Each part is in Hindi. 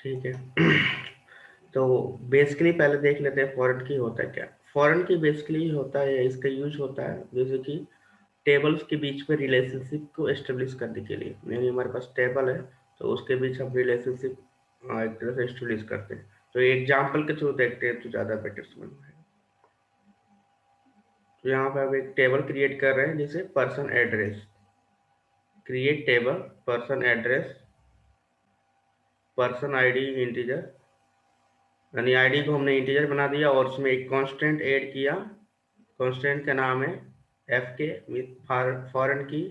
ठीक है। तो बेसिकली पहले देख लेते हैं फॉरेन की होता है क्या। फॉरेन की बेसिकली होता है, इसका यूज होता है जैसे कि टेबल्स के बीच में रिलेशनशिप को एस्टेब्लिश करने के लिए। यानी हमारे पास टेबल है तो उसके बीच हम रिलेशनशिप एक तरह से एस्टेब्लिश करते हैं। तो एग्जाम्पल के थ्रू देखते हैं तो ज़्यादा बेटर समझ में आएगा। तो यहाँ पे हम एक टेबल क्रिएट कर रहे हैं जिसे person address, create table person address person ID integer, यानी आईडी को हमने इंटीजर बना दिया और उसमें एक कांस्टेंट ऐड किया। कांस्टेंट का नाम है एफ के विथ फॉरेन की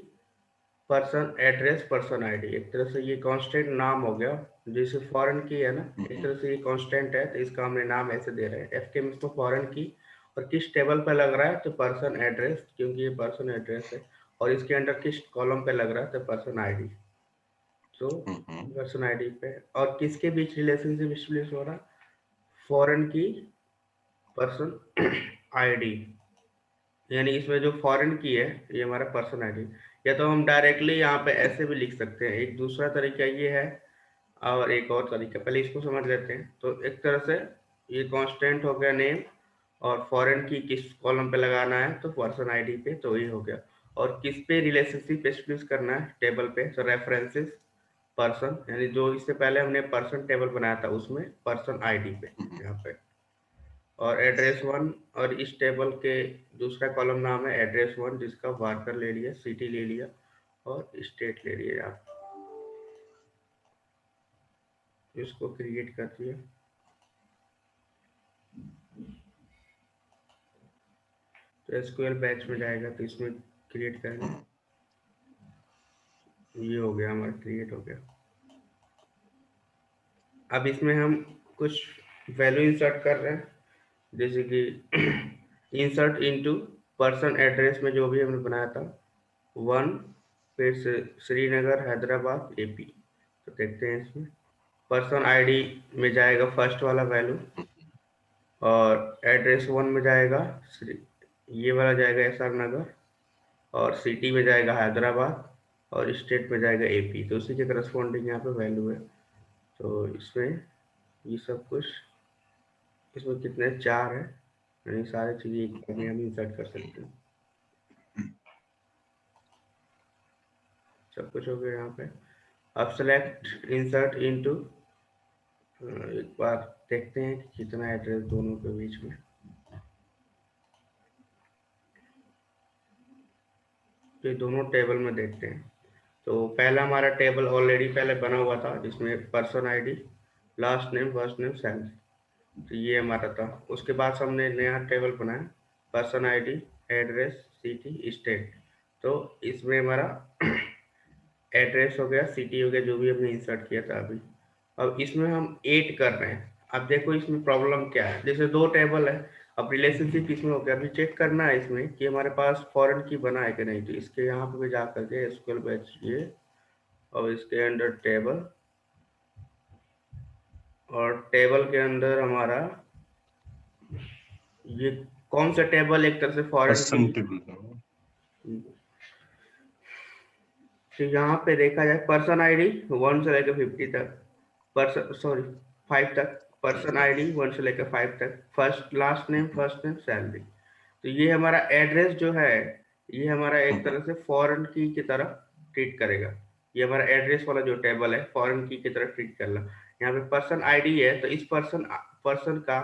पर्सन एड्रेस पर्सन आईडी। एक तरह से ये कांस्टेंट नाम हो गया, जैसे फॉरेन की है ना, एक तरह से ये कांस्टेंट है तो इसका हमने नाम ऐसे दे रहे हैं एफ के में फॉरेन की। और किस टेबल पे लग रहा है तो पर्सन एड्रेस, क्योंकि ये पर्सन एड्रेस है। और इसके अंडर किस कॉलम पे लग रहा है तो पर्सन आईडी। तो पर्सन आईडी पे और किसके बीच रिलेशनशिप एस्टेब्लिश हो रहा है, फॉरेन की पर्सन आईडी। यानी इसमें जो फॉरेन की है ये हमारा पर्सन आईडी। या तो हम डायरेक्टली यहाँ पे ऐसे भी लिख सकते हैं, एक दूसरा तरीका ये है और एक और तरीका, पहले इसको समझ लेते हैं। तो एक तरह से ये कांस्टेंट हो गया नेम, और फॉरेन की किस कॉलम पे लगाना है तो पर्सन आईडी पे, तो ये हो गया। और किस पे रिलेशनशिप एस्टेब्लिश करना है टेबल पे, तो रेफरेंसेस पर्सन, यानी जो इससे पहले हमने पर्सन टेबल बनाया था उसमें पर्सन आईडी पे यहाँ पे। और एड्रेस वन, और इस टेबल के दूसरा कॉलम नाम है एड्रेस वन, जिसका वार्कर ले लिया, सिटी ले लिया और स्टेट ले लिया। आप इसको क्रिएट कर दिया। तो एसक्यूएल बैच में जाएगा तो इसमें क्रिएट करेंगे। ये हो गया हमारा, क्रिएट हो गया। अब इसमें हम कुछ वैल्यू इंसर्ट कर रहे हैं, जैसे कि इंसर्ट इनटू पर्सन एड्रेस में जो भी हमने बनाया था 1, फिर से श्रीनगर हैदराबाद एपी। तो देखते हैं इसमें पर्सन आईडी में जाएगा फर्स्ट वाला वैल्यू, और एड्रेस वन में जाएगा ये वाला जाएगा एसआर नगर, और सिटी में जाएगा हैदराबाद, और स्टेट में जाएगा एपी। तो उसी के करस्पॉन्डिंग यहाँ पे वैल्यू है। तो इसमें ये सब कुछ, इसमें कितने 4 है, यानी सारी चीज़ें एक बार में हम इंसर्ट कर सकते हैं। सब कुछ हो गया यहाँ पे। अब सेलेक्ट इंसर्ट इनटू, एक बार देखते हैं कि कितना एड्रेस दोनों के बीच में। तो ये दोनों टेबल में देखते हैं। तो पहला हमारा टेबल ऑलरेडी पहले बना हुआ था जिसमें person ID, last name, first name, salary, तो ये हमारा था। उसके बाद हमने नया टेबल बनाया person ID, address, city, state. तो इसमें हमारा एड्रेस हो गया, सिटी हो गया, जो भी हमने इंसर्ट किया था अभी। अब इसमें हम ऐड कर रहे हैं। अब देखो इसमें प्रॉब्लम क्या है, जैसे 2 टेबल है, अब रिलेशनशिप इसमें हो गया। अभी चेक करना है इसमें कि हमारे पास फॉरेन की बना है कि नहीं। तो इसके यहाँ पे भी जा करके एसक्यूएल बैच ये, और इसके अंदर टेबल, और टेबल के अंदर हमारा ये कौन सा टेबल एक तरह से फॉरेन की। पर्सन टेबल का। तो यहाँ पे देखा जाए पर्सन आईडी 1 से लेकर 50 तक, पर्सन सॉरी 5 तक, पर्सन आईडी 1 से लेकर 5 तक, first last name, first name, salary. तो ये हमारा एड्रेस जो है, ये हमारा एक तरह से फॉरेन की तरह ट्रीट करेगा। ये हमारा एड्रेस वाला जो टेबल है फॉरेन की तरह ट्रीट करना। यहाँ पे पर्सन आईडी है तो इस पर्सन पर्सन का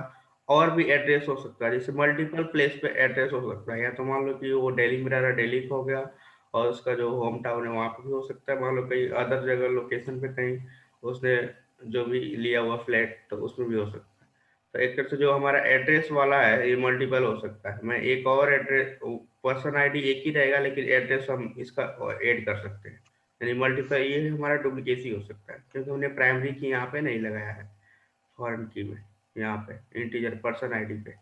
और भी एड्रेस हो सकता है, जैसे मल्टीपल प्लेस पे एड्रेस हो सकता है। या तो मान लो कि वो दिल्ली में रह रहा है, दिल्ली हो गया, और उसका जो होम टाउन है वहाँ पे भी हो सकता है। मान लो कहीं अदर जगह लोकेशन पे कहीं उसने जो भी लिया हुआ फ्लैट, तो उसमें भी हो सकता है। तो एक तरह से जो हमारा एड्रेस वाला है ये मल्टीपल हो सकता है। मैं एक और एड्रेस, पर्सन आईडी एक ही रहेगा लेकिन एड्रेस हम इसका ऐड कर सकते हैं, यानी मल्टीपल। ये हमारा डुप्लीकेसी हो सकता है क्योंकि हमने प्राइमरी की यहाँ पे नहीं लगाया है, फॉरेन की में यहाँ पे इंटीजर पर्सन आईडी पे।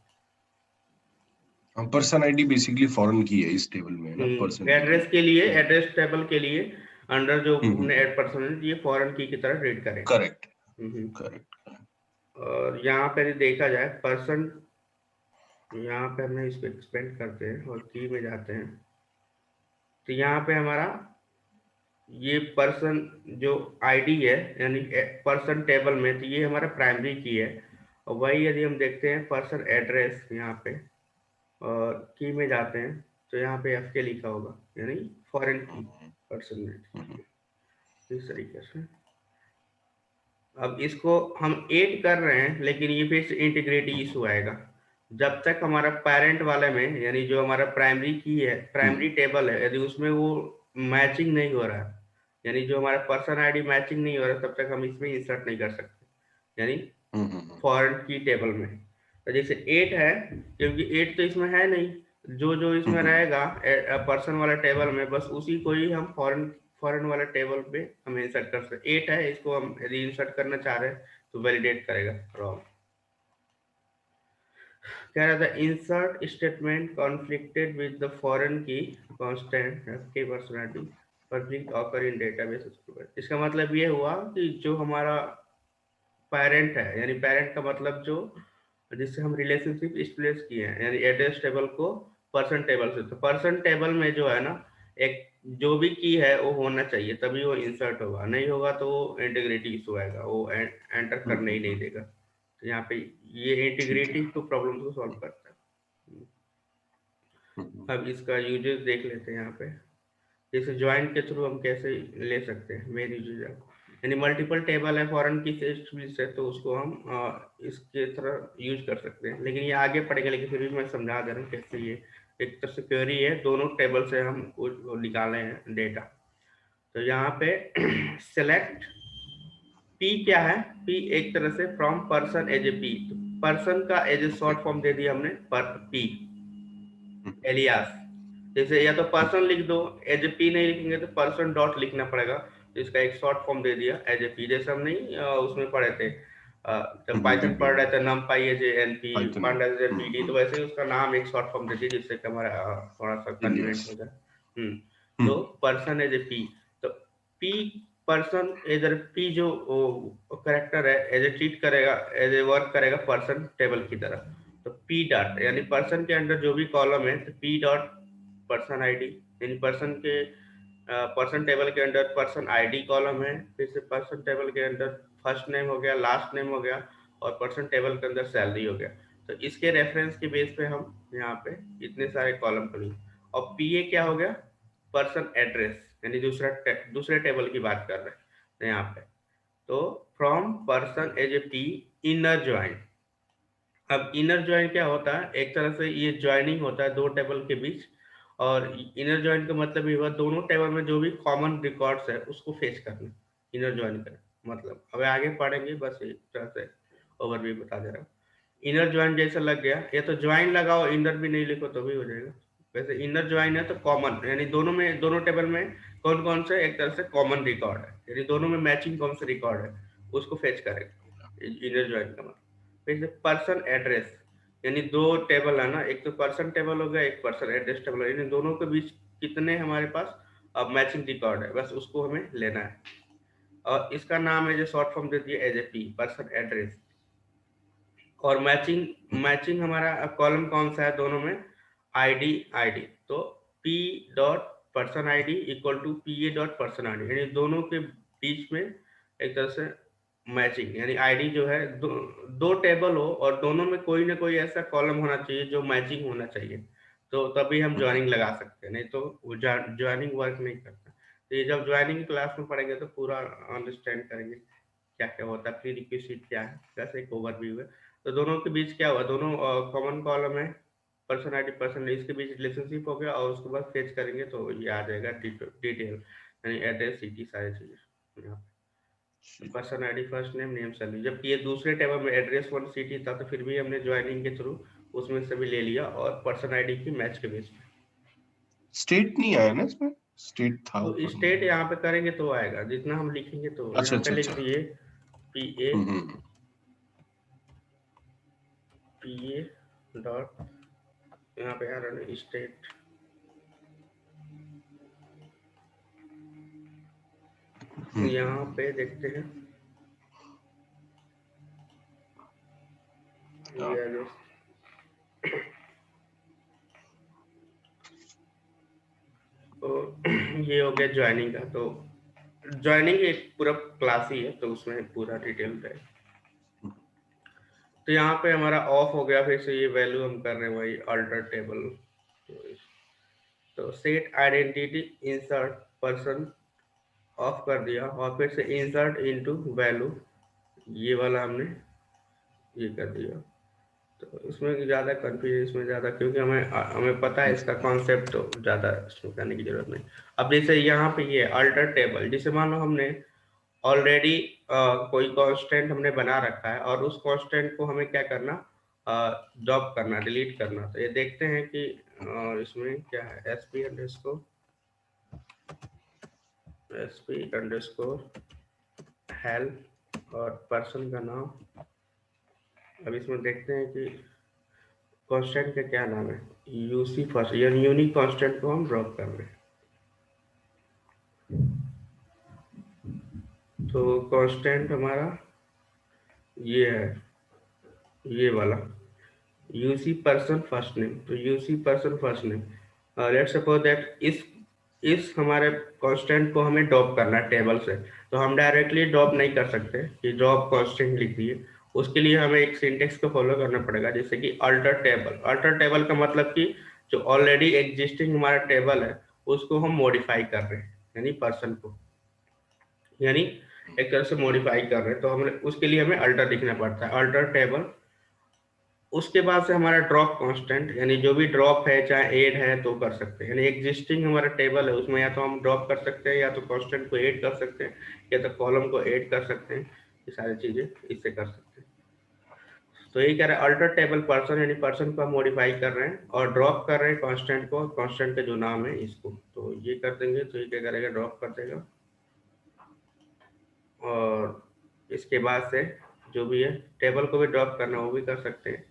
पर्सन आईडी बेसिकली फॉरेन की है इस टेबल में, है ना, पर्सन की एड्रेस के लिए, एड्रेस टेबल के लिए अंडर जो हम्म हमने एड पर्सन है ये फॉरेन की तरह ट्रीट करेगा। करेक्ट हम्म। करेक्ट। और यहाँ पे देखा जाए पर्सन, यहाँ पे हमने इसको एक्सपेंड करते हैं और की में जाते हैं। तो यहाँ पे हमारा ये पर्सन जो आईडी है यानी पर्सन टेबल में, तो ये हमारा प्राइमरी की है। और वही यदि हम देखते हैं पर्सन एड्रेस यहाँ पे और की में जाते हैं तो यहाँ पे एफ के लिखा होगा यानी फॉरेन की पर्सन में, इस तरीके से। अब इसको हम ऐड कर रहे हैं लेकिन ये फिर से इंटीग्रिटी इशू आएगा। जब तक हमारा पेरेंट वाले में यानी जो हमारा प्राइमरी की है, प्राइमरी टेबल है, यदि उसमें वो मैचिंग नहीं हो रहा है, यानी जो हमारा पर्सन आईडी मैचिंग नहीं हो रहा, तब तक हम इसमें इंसर्ट नहीं कर सकते यानी फॉरेन की टेबल में। तो जैसे 8 है, क्योंकि 8 तो इसमें है नहीं, जो जो इसमें रहेगा पर्सन वाला टेबल में, बस उसी को ही हम फॉरेन फॉरेन वाला टेबल पे हम इंसर्ट कर सकते। 8 है, इसको हम यदि इंसर्ट करना चाह रहे हैं तो वैलिडेट करेगा रॉन्ग। कह रहा था insert statement conflicted with the foreign key constant के personality public occur in database. इसका मतलब ये हुआ कि जो हमारा पेरेंट है, यानी पेरेंट का मतलब जो जिससे हम रिलेशनशिप स्प्लेस किए हैं, यानी एड्रेस टेबल को पर्सन टेबल से, तो पर्सन टेबल में जो है ना, एक जो भी की है वो होना चाहिए, तभी वो इंसर्ट होगा, नहीं होगा तो वो इंटीग्रिटी इशू आएगा, वो एंटर करने ही नहीं देगा। तो यहाँ पे ये ठीक है। इंटीग्रिटी को प्रॉब्लम को सॉल्व करता है। अब इसका यूजेस देख लेते हैं यहाँ पे। जैसे ज्वाइन के थ्रू हम कैसे ले सकते हैं मेन यूजेज, यानी मल्टीपल टेबल है फॉरेन की से, तो उसको हम इसके तरह यूज कर सकते हैं, लेकिन ये आगे पड़ेगा, लेकिन फिर भी मैं समझा दे रहा हूँ कैसे ये एक तरह से क्वेरी है, दोनों टेबल से हम वो निकाले हैं डेटा। तो यहाँ पे सेलेक्ट पी क्या है, पी एक तरह से from person as A P, तो पर्सन का एज ए शॉर्ट फॉर्म दे दिया हमने पर पी एलियास। जैसे या तो पर्सन लिख दो, एज ए पी नहीं लिखेंगे तो पर्सन डॉट लिखना पड़ेगा, तो इसका एक शॉर्ट फॉर्म दे दिया एज ए पी। जैसे हम नहीं उसमें पढ़े थे, जब पाइथन पढ़ रहे थे नम पाई एज एन पी पाइथन में। पांडा पी डी, तो वैसे ही उसका नाम एक शॉर्ट फॉर्म दे दिया जिससे कि हमारा थोड़ा सा कन्वीनियंट इलियास। हो जाए। तो पर्सन एज ए पी, तो पी पर्सन एज ए पी जो करेक्टर है एज ए ट्रीट करेगा, एज ए वर्क करेगा पर्सन टेबल की तरह। तो पी डॉट यानी पर्सन के अंदर जो भी कॉलम है, तो पी डॉट पर्सन आईडी, यानी पर्सन के पर्सन टेबल के अंदर पर्सन आईडी कॉलम है, फिर से पर्सन टेबल के अंदर फर्स्ट नेम हो गया, लास्ट नेम हो गया, और पर्सन टेबल के अंदर सैलरी हो गया। तो इसके रेफरेंस के बेस पे हम यहाँ पे इतने सारे कॉलम को लिए। और पी ए क्या हो गया, पर्सन एड्रेस, यानी दूसरे टेबल की बात कर रहे हैं यहाँ पे। तो from person as A P inner join. अब इनर ज्वाइन क्या होता है, एक तरह से ये ज्वाइनिंग होता है दो टेबल के बीच। और इनर ज्वाइन का मतलब ये हुआ दोनों टेबल में जो भी कॉमन रिकॉर्ड्स है उसको फेच करना, इनर ज्वाइन का मतलब। अब आगे पढ़ेंगे, बस एक तरह से ओवरव्यू बता दे रहा हूँ। इनर ज्वाइन जैसा लग गया, या तो ज्वाइन लगाओ इनर भी नहीं लिखो तो भी हो जाएगा। वैसे इनर ज्वाइन है तो कॉमन, यानी दोनों टेबल में कौन कौन से एक तरह से कॉमन रिकॉर्ड है, यानी दोनों में मैचिंग कौन सा रिकॉर्ड है उसको फेच करेगा इनर ज्वाइन का मतलब। फिर पर्सन एड्रेस, यानी दो टेबल है ना, एक तो पर्सन टेबल हो गया, एक पर्सन एड्रेस टेबल है, यानी दोनों के बीच कितने हमारे पास अब मैचिंग रिकॉर्ड है, बस उसको हमें लेना है। और इसका नाम है जो शॉर्ट फॉर्म दे दिया एज ए पी, पर्सन एड्रेस। और मैचिंग मैचिंग हमारा कॉलम कौन सा है दोनों में, आईडी आईडी, तो P dot person ID equal to P A dot person ID, यानी दोनों के बीच में एक तरह से मैचिंग, यानी आईडी जो है दो टेबल हो और दोनों में कोई ना कोई ऐसा कॉलम होना चाहिए जो मैचिंग होना चाहिए, तो तभी हम ज्वाइनिंग लगा सकते हैं, नहीं तो ज्वाइनिंग वर्क नहीं करता। तो ये जब ज्वाइनिंग क्लास में पढ़ेंगे तो पूरा अंडरस्टैंड करेंगे क्या क्या होता है, प्री रिक्विजिट क्या है, जैसे एक ओवरव्यू है। तो दोनों के बीच क्या हुआ, दोनों कॉमन कॉलम है, पर्सन आईडी पर्सन, इसके बीच रिलेशनशिप हो गया, और उसके बाद फेच करेंगे तो ये आ जाएगा डिटेल, यानी एड्रेस सिटी सारी चीजें यहाँ पे। Person ID first name name salary, जबकि ये दूसरे टेबल में एड्रेस वन सिटी था, तो फिर भी हमने ज्वाइनिंग के थ्रू उसमें से भी ले लिया, और पर्सन आईडी की मैच के बेस पे। स्टेट नहीं आया ना इसमें, स्टेट था तो ऊपर में। स्टेट यहाँ पे करेंगे तो आएगा, जितना हम लिखेंगे, तो अच्छा यहाँ पे अच्छा लिख अच्छा। दिए P A hmm. P A dot, यहाँ पे आ रहा है स्टेट, यहाँ पे देखते हैं ये तो ये हो गया ज्वाइनिंग का। तो ज्वाइनिंग एक पूरा क्लास ही है, तो उसमें पूरा डिटेल है। तो यहाँ पे हमारा ऑफ हो गया, फिर से ये वैल्यू हम कर रहे हैं वही अल्टर टेबल। तो set identity insert person of कर दिया, और फिर से इंसर्ट इनटू वैल्यू, ये वाला हमने ये कर दिया। तो इसमें ज़्यादा कन्फ्यूजन इसमें ज़्यादा, क्योंकि हमें हमें पता है इसका कॉन्सेप्ट, तो ज़्यादा इसमें करने की जरूरत नहीं। अब जैसे यहाँ पे ये अल्टर टेबल, जैसे मान लो हमने ऑलरेडी कोई कांस्टेंट हमने बना रखा है, और उस कांस्टेंट को हमें क्या करना, ड्रॉप करना, डिलीट करना। तो ये देखते हैं कि इसमें क्या है, sp_हेल्प और पर्सन का नाम। अब इसमें देखते हैं कि कांस्टेंट का क्या नाम है, यूसी फर्स्ट, यानी यूनिक कांस्टेंट को हम ड्रॉप कर रहे हैं। तो कांस्टेंट हमारा ये है, ये वाला यूसी पर्सन फर्स्ट नेम। तो UC person first name, let's suppose that इस हमारे कांस्टेंट को हमें ड्रॉप करना है टेबल से। तो हम डायरेक्टली ड्रॉप नहीं कर सकते कि ड्रॉप कांस्टेंट लिख दिए, उसके लिए हमें एक सिंटेक्स को फॉलो करना पड़ेगा, जैसे कि अल्टर टेबल। अल्टर टेबल का मतलब कि जो ऑलरेडी एग्जिस्टिंग हमारा टेबल है उसको हम मॉडिफाई कर रहे हैं, यानी पर्सन को, यानी एक तरह से मॉडिफाई कर रहे हैं। तो हमें उसके लिए हमें अल्टर लिखना पड़ता है, अल्टर टेबल। उसके बाद से हमारा ड्रॉप कांस्टेंट, यानी जो भी ड्रॉप है चाहे ऐड है तो कर सकते हैं, यानी एग्जिस्टिंग हमारा टेबल है उसमें या तो हम ड्रॉप कर सकते हैं, या तो कांस्टेंट को ऐड कर सकते हैं, या तो कॉलम को ऐड कर सकते हैं। ये सारी चीजें इससे कर सकते हैं। तो यही कह रहे हैं अल्टर टेबल पर्सन, यानी पर्सन को हम मॉडिफाई कर रहे हैं और ड्रॉप कर रहे हैं कांस्टेंट को, कांस्टेंट का जो नाम है इसको। तो ये कर देंगे, तो ये क्या करेगा, ड्रॉप कर देगा। और इसके बाद से जो भी है टेबल को भी ड्रॉप करना वो भी कर सकते हैं,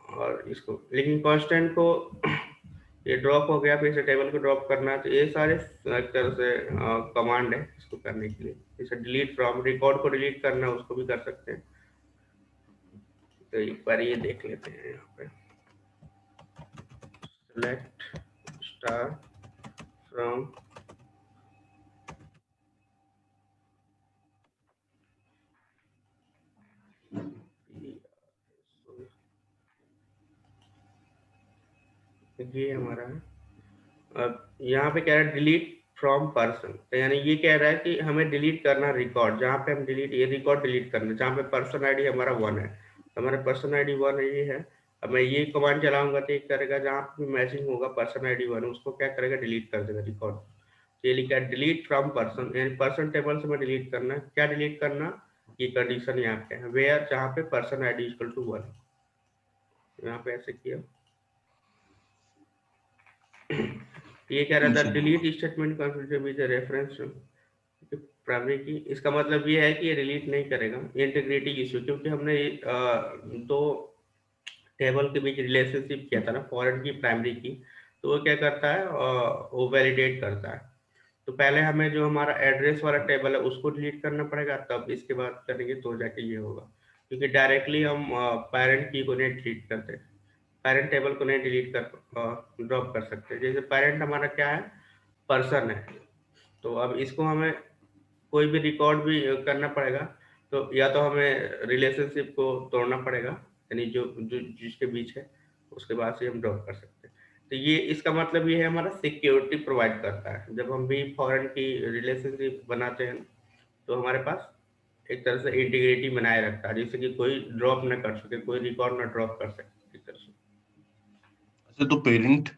और इसको, लेकिन कांस्टेंट को ये ड्रॉप हो गया, फिर से टेबल को ड्रॉप करना। तो ये सारे एक तरह से कमांड है इसको करने के लिए। जैसे डिलीट फ्रॉम, रिकॉर्ड को डिलीट करना उसको भी कर सकते हैं। तो एक बार ये देख लेते हैं, यहाँ पे सेलेक्ट स्टार फ्रॉम ये हमारा है। अब यहाँ पे कह रहा है डिलीट फ्रॉम पर्सन, तो यानी ये कह रहा है कि हमें डिलीट करना रिकॉर्ड, जहाँ पे हम डिलीट, ये रिकॉर्ड डिलीट करना जहाँ पे पर्सन आईडी हमारा 1 है। तो हमारा पर्सन आईडी 1 ये है। अब मैं ये कमांड चलाऊंगा तो ये करेगा, जहाँ पे मैचिंग होगा पर्सन आईडी 1 उसको क्या करेगा, डिलीट कर देगा रिकॉर्ड। तो ये लिखा है डिलीट फ्रॉम पर्सन, यानी पर्सन टेबल से मैं डिलीट करना है। क्या डिलीट करना, ये कंडीशन यहाँ पे है, वेयर, जहाँ पे पर्सन आईडी इक्वल टू 1। यहाँ पे ऐसे किया। ये कह रहा था delete statement consider with reference primary की। इसका मतलब ये है कि ये डिलीट नहीं करेगा, इंटीग्रिटी इश्यू, क्योंकि हमने दो टेबल के बीच रिलेशनशिप किया था ना, फॉरेन की प्राइमरी की। तो वो क्या करता है, वो वैलिडेट करता है। तो पहले हमें जो हमारा एड्रेस वाला टेबल है उसको डिलीट करना पड़ेगा, तब इसके बाद करेंगे तो जाके ये होगा। क्योंकि डायरेक्टली हम पेरेंट की को नहीं डिलीट करते, पेरेंट टेबल को नहीं डिलीट कर ड्रॉप कर सकते। जैसे पेरेंट हमारा क्या है, पर्सन है। तो अब इसको हमें कोई भी रिकॉर्ड भी करना पड़ेगा, तो या तो हमें रिलेशनशिप को तोड़ना पड़ेगा, यानी जो जो जिसके बीच है, उसके बाद से हम ड्रॉप कर सकते हैं। तो ये इसका मतलब ये है, हमारा सिक्योरिटी प्रोवाइड करता है। जब हम भी फॉरेन की रिलेशनशिप बनाते हैं तो हमारे पास एक तरह से इंटीग्रिटी बनाए रखता है, जिससे कि कोई ड्रॉप ना कर सके, कोई रिकॉर्ड ना ड्रॉप कर सके एक तरह से। अच्छा, तो पेरेंट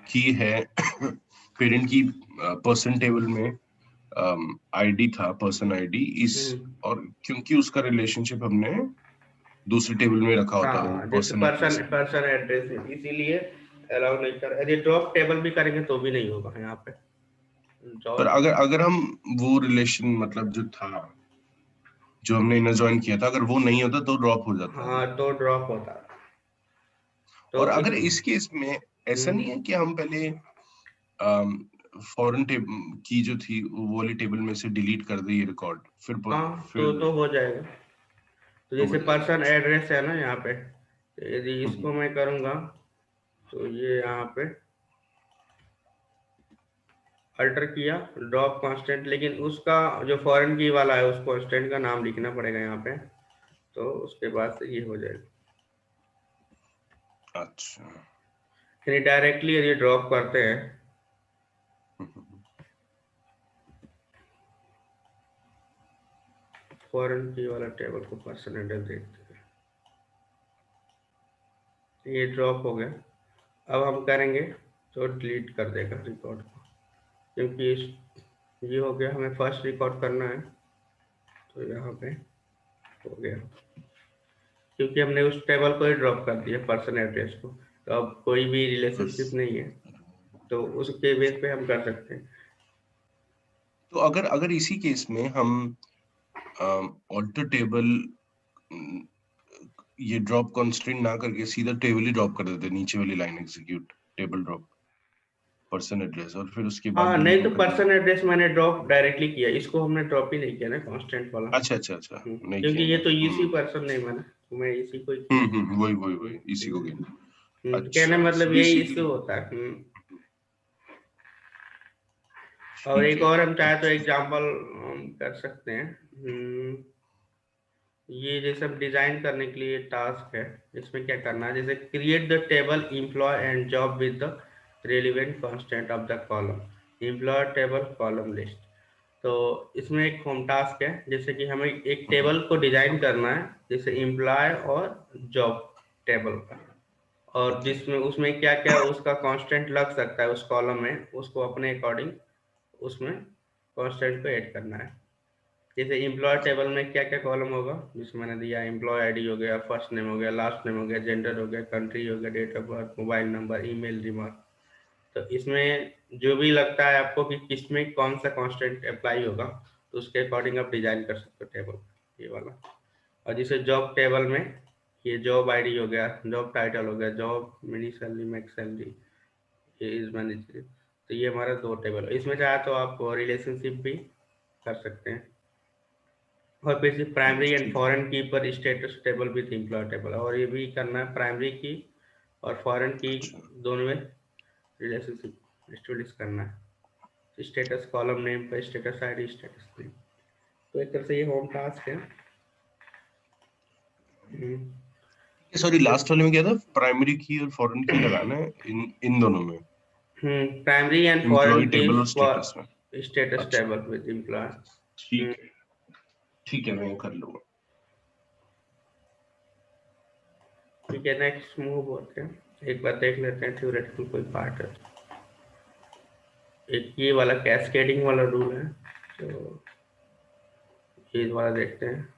की है पेरेंट की पर्सन टेबल में आईडी था, पर्सन आईडी इस, और क्योंकि उसका रिलेशनशिप हमने दूसरे टेबल में रखा होता है वो हाँ, जैसे person address person person address है, इसीलिए अलाउ नहीं कर। यदि ड्रॉप टेबल भी करेंगे तो भी नहीं होगा यहाँ पे पर ड्रॉप। अगर अगर हम वो रिलेशन मतलब जो था, जो हमने इन्हें ज्वाइन किया था, अगर वो नहीं होता तो ड्रॉप हो जाता है। हाँ, तो ड्रॉप होता है। और तो इस अगर इस केस में ऐसा नहीं है कि हम पहले फॉरेन की जो थी वो वाली टेबल में से डिलीट कर दी रिकॉर्ड, फिर हाँ, फिर तो हो जाएगा। तो तो जैसे हो जाएगा। पर्सन एड्रेस है ना यहाँ पे, तो यदि हम्म, इसको मैं करूँगा तो ये यहाँ पे अल्टर किया ड्रॉप कांस्टेंट, लेकिन उसका जो फॉरेन की वाला है उस कांस्टेंट का नाम लिखना पड़ेगा यहाँ पे, तो उसके बाद से ये हो जाएगा। अच्छा। यानी डायरेक्टली यदि ड्रॉप करते हैं फॉरेन की वाला टेबल को पर्सन एड्रेस देखते हैं, ये ड्रॉप हो गया। अब हम करेंगे तो डिलीट कर देगा रिकॉर्ड को, क्योंकि ये हो गया, हमें फर्स्ट रिकॉर्ड करना है, तो यहाँ पे हो गया, क्योंकि हमने उस टेबल को ही ड्रॉप कर दिया पर्सन एड्रेस को, तो अब कोई भी रिलेशनशिप नहीं है, तो उसके बेस पे हम कर सकते हैं। तो अगर अगर इसी केस में हम ऑल्टर टेबल ये ड्रॉप कंस्ट्रेंट ना करके सीधा टेबल ही ड्रॉप कर देते, नीचे वाली line execute table drop person address, और फिर उसके बाद हाँ नहीं, डिलीट तो ओपन पर्सन करके। एड्रेस मैंने ड्रॉप डायरेक्टली किया, इसको हमने ड्रॉप ही नहीं किया ना कांस्टेंट वाला। अच्छा अच्छा अच्छा, नहीं क्योंकि किया ये ना। तो इसी पर्सन नहीं माना, तो मैं इसी को ही किया। वही वही वही, इसी को गिना। तो कहने अच्छा, मतलब सो यही बेसिकली इश्यू होता है। और ठीक एक है। और हम चाहे तो अच्छा। एग्जांपल कर सकते हैं। ये जैसे हम डिजाइन करने के लिए टास्क है, इसमें क्या करना है, जैसे create the table employ and job with the relevant constant of the column, employ table column list. तो इसमें एक होम टास्क है, जैसे कि हमें एक टेबल को डिजाइन करना है, जैसे एम्प्लॉय और जॉब टेबल का, और ओके। जिसमें उसमें क्या क्या उसका कांस्टेंट लग सकता है उस कॉलम में, उसको अपने अकॉर्डिंग उसमें कांस्टेंट को ऐड करना है। जैसे एम्प्लॉय टेबल में क्या क्या कॉलम होगा, जिसमें मैंने दिया एम्प्लॉय आईडी हो गया, फर्स्ट नेम हो गया, लास्ट नेम हो गया, जेंडर हो गया, कंट्री हो गया, date of birth, mobile number, email, remark. तो इसमें जो भी लगता है आपको कि किसमें कौन सा कांस्टेंट अप्लाई होगा, तो उसके अकॉर्डिंग आप डिजाइन कर सकते हो टेबल, ये वाला। और जैसे जॉब टेबल में ये जॉब आईडी हो गया, जॉब टाइटल हो गया, job mini salary, max salary, ये इज मैनेजर। तो ये हमारा दो टेबल है। इसमें चाहे तो आप रिलेशनशिप भी कर सकते हैं, और फिर से प्राइमरी एंड ठीक है। फॉरेन की पर status table with employ table, और ये भी करना है प्राइमरी की और फॉरेन की अच्छा। दोनों में रिलेशनशिप एस्टेब्लिश करना है, स्टेटस कॉलम नेम पर स्टेटस आईडी, स्टेटस नेम। तो एक तरह से ये होम टास्क है। हम्म, सॉरी, लास्ट वाले में क्या था, प्राइमरी की और फॉरेन की लगाना है इन इन दोनों में, प्राइमरी एंड फॉरेन एम्प्लॉय की टेबल और स्टेटस में। स्टेटस अच्छा, टेबल विद एम्प्लॉय। ठीक है। ठीक है, मैं वो कर लूंगा। ठीक है, नेक्स्ट मूव होते हैं, एक बार देख लेते हैं थ्योरेटिकल कोई पार्ट है। एक ये वाला कैस्केडिंग वाला रूल है, तो ये वाला देखते हैं,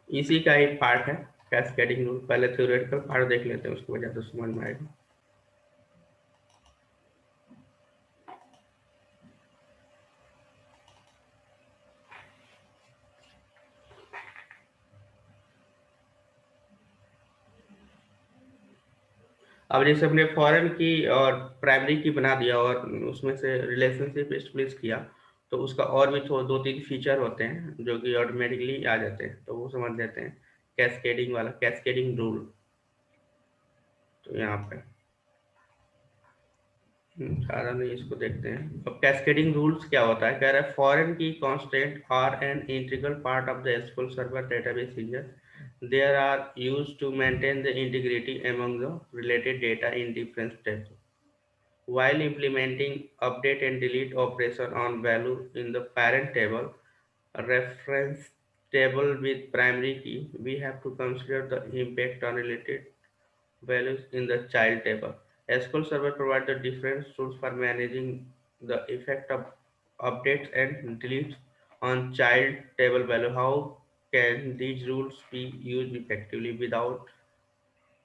इसी का एक पार्ट है कैस्केडिंग रूल। पहले थ्योरेटिकल पार्ट देख लेते हैं, उसके वजह से समझ में आएगा। अब जैसे हमने फॉरेन की और प्राइमरी की बना दिया और उसमें से रिलेशनशिप एस्टेब्लिश किया, तो उसका और भी थोड़ा दो तीन फीचर होते हैं जो कि ऑटोमेटिकली आ जाते हैं, तो वो समझ लेते हैं। कैस्केडिंग वाला कैस्केडिंग रूल, तो यहाँ पे सारा नहीं, इसको देखते हैं। अब कैस्केडिंग रूल्स क्या होता है, कह रहा है foreign key constant are an integral part of the SQL server database engine, there are used to maintain the integrity among the related data in different steps while implementing update and delete operation on value in the parent table, a reference table with primary key, we have to consider the impact on related values in the child table. SQL Server provides the different tools for managing the effect of updates and deletes on child table value. How can these rules be used effectively without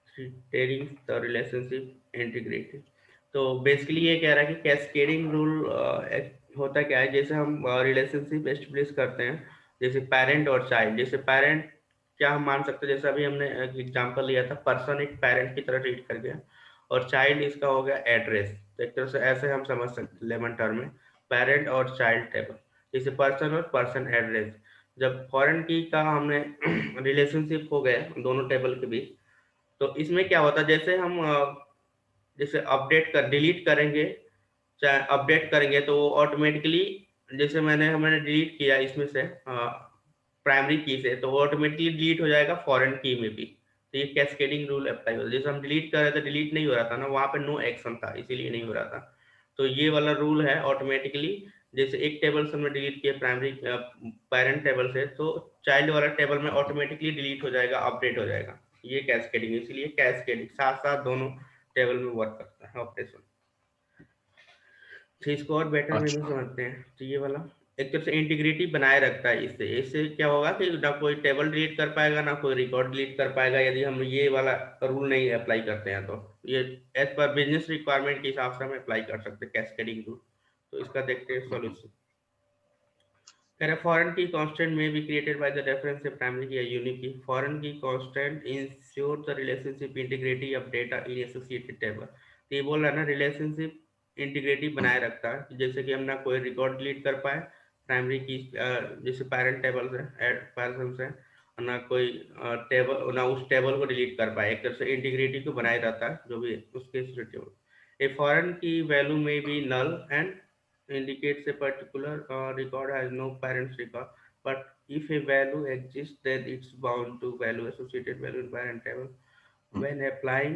threatening the relationship integrity? तो बेसिकली ये कह रहा है कि कैस्केडिंग रूल होता क्या है, जैसे हम रिलेशनशिप एस्टेब्लिश करते हैं, जैसे पेरेंट और चाइल्ड। जैसे पेरेंट क्या हम मान सकते हैं, जैसे अभी हमने एग्जांपल लिया था, पर्सन एक पेरेंट की तरह ट्रीट कर गया, और चाइल्ड इसका हो गया एड्रेस। तो एक तरह से ऐसे हम समझ सकते हैं लेमन टर्म में, पेरेंट और चाइल्ड टेबल, जैसे पर्सन और पर्सन एड्रेस। जब फॉरेन की का हमने रिलेशनशिप हो गया दोनों टेबल के बीच, तो इसमें क्या होता है, जैसे हम जैसे अपडेट कर डिलीट करेंगे, चाहे अपडेट करेंगे तो वो ऑटोमेटिकली, जैसे हमने डिलीट किया इसमें से प्राइमरी की से, तो वो ऑटोमेटिकली डिलीट हो जाएगा फॉरेन की में भी। तो ये कैस्केडिंग रूल अप्लाई होता है। जैसे हम डिलीट कर रहे थे, डिलीट नहीं हो रहा था ना, वहाँ पे नो एक्शन था, इसीलिए नहीं हो रहा था। तो ये वाला रूल है ऑटोमेटिकली, जैसे एक टेबल से हमने डिलीट किया प्राइमरी पेरेंट टेबल से, तो चाइल्ड वाला टेबल में ऑटोमेटिकली डिलीट हो जाएगा, अपडेट हो जाएगा। ये कैस्केडिंग, इसीलिए कैस्केडिंग साथ साथ दोनों टेबल में वर्क करता है ऑपरेशन। तो इसको और बेटर वे में अच्छा। समझते हैं। तो ये वाला एक तरह से इंटीग्रिटी बनाए रखता है। इससे इससे क्या होगा कि ना कोई टेबल डिलीट कर पाएगा, ना कोई रिकॉर्ड डिलीट कर पाएगा, यदि हम ये वाला रूल नहीं अप्लाई करते हैं। तो ये एज पर बिजनेस रिक्वायरमेंट के हिसाब से हम अप्लाई कर सकते हैं कैस्केडिंग रूल। तो इसका देखते हैं सॉल्यूशन। कह रहे फॉरेन की कांस्टेंट में be created by the reference से प्राइमरी की या यूनिक की। Foreign key constant ensure the relationship integrity of data in associated table. तो ये बोल रहा है ना, रिलेशनशिप इंटीग्रिटी बनाए रखता है, जैसे कि हम ना कोई रिकॉर्ड डिलीट कर पाए प्राइमरी की, जैसे पेरेंट टेबल से ऐड पर्सन से, ना कोई टेबल, ना उस टेबल को डिलीट कर पाए। एक तरह से इंटीग्रिटी को बनाए रहता है जो भी उसके table. A foreign key value में be null and indicates a particular record has no parents record, but if a value exists then it's bound to value associated value in parent table. When applying